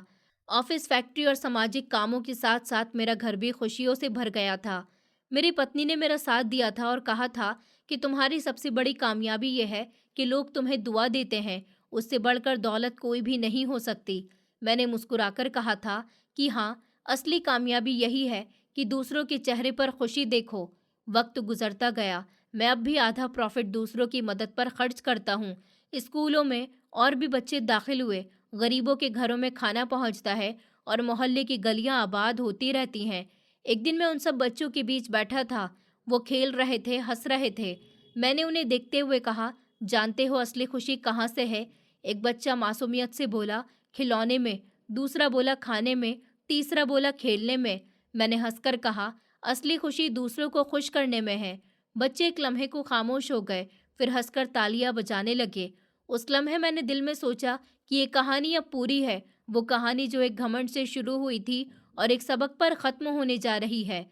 ऑफिस, फैक्ट्री और सामाजिक कामों के साथ साथ मेरा घर भी खुशियों से भर गया था। मेरी पत्नी ने मेरा साथ दिया था और कहा था कि तुम्हारी सबसे बड़ी कामयाबी यह है कि लोग तुम्हें दुआ देते हैं, उससे बढ़कर दौलत कोई भी नहीं हो सकती। मैंने मुस्कुराकर कहा था कि हाँ, असली कामयाबी यही है कि दूसरों के चेहरे पर खुशी देखो। वक्त गुजरता गया, मैं अब भी आधा प्रॉफिट दूसरों की मदद पर खर्च करता हूँ। स्कूलों में और भी बच्चे दाखिल हुए, गरीबों के घरों में खाना पहुँचता है और मोहल्ले की गलियाँ आबाद होती रहती हैं। एक दिन मैं उन सब बच्चों के बीच बैठा था। वो खेल रहे थे, हंस रहे थे। मैंने उन्हें देखते हुए कहा, जानते हो असली खुशी कहाँ से है? एक बच्चा मासूमियत से बोला, खिलौने में। दूसरा बोला, खाने में। तीसरा बोला, खेलने में। मैंने हंसकर कहा, असली खुशी दूसरों को खुश करने में है। बच्चे एक लम्हे को खामोश हो गए, फिर हंसकर तालियां बजाने लगे। उस लम्हे मैंने दिल में सोचा कि ये कहानी अब पूरी है, वो कहानी जो एक घमंड से शुरू हुई थी और एक सबक पर खत्म होने जा रही है।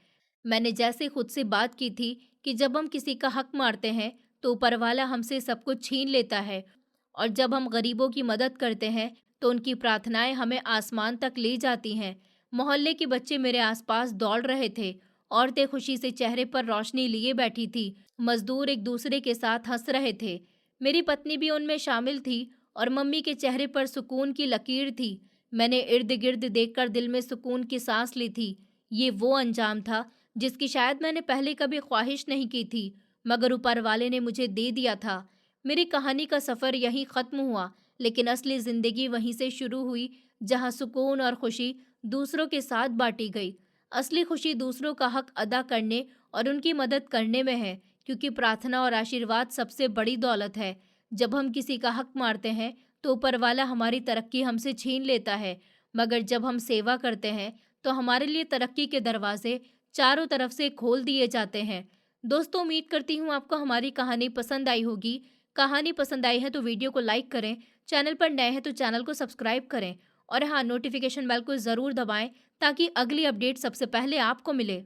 मैंने जैसे खुद से बात की थी कि जब हम किसी का हक मारते हैं तो ऊपर वाला हमसे सब कुछ छीन लेता है, और जब हम गरीबों की मदद करते हैं तो उनकी प्रार्थनाएं हमें आसमान तक ले जाती हैं। मोहल्ले के बच्चे मेरे आसपास दौड़ रहे थे। औरतें खुशी से चेहरे पर रोशनी लिए बैठी थी। मजदूर एक दूसरे के साथ हंस रहे थे। मेरी पत्नी भी उनमें शामिल थी और मम्मी के चेहरे पर सुकून की लकीर थी। मैंने इर्द गिर्द देखकर दिल में सुकून की सांस ली थी। ये वो अंजाम था जिसकी शायद मैंने पहले कभी ख्वाहिश नहीं की थी, मगर ऊपर वाले ने मुझे दे दिया था। मेरी कहानी का सफ़र यहीं ख़त्म हुआ, लेकिन असली ज़िंदगी वहीं से शुरू हुई जहाँ सुकून और खुशी दूसरों के साथ बांटी गई। असली खुशी दूसरों का हक अदा करने और उनकी मदद करने में है, क्योंकि प्रार्थना और आशीर्वाद सबसे बड़ी दौलत है। जब हम किसी का हक मारते हैं तो ऊपर वाला हमारी तरक्की हमसे छीन लेता है, मगर जब हम सेवा करते हैं तो हमारे लिए तरक्की के दरवाजे चारों तरफ से खोल दिए जाते हैं। दोस्तों, उम्मीद करती हूँ आपको हमारी कहानी पसंद आई होगी। कहानी पसंद आई है तो वीडियो को लाइक करें, चैनल पर नए हैं तो चैनल को सब्सक्राइब करें और हाँ, नोटिफिकेशन बेल को ज़रूर दबाएं ताकि अगली अपडेट सबसे पहले आपको मिले।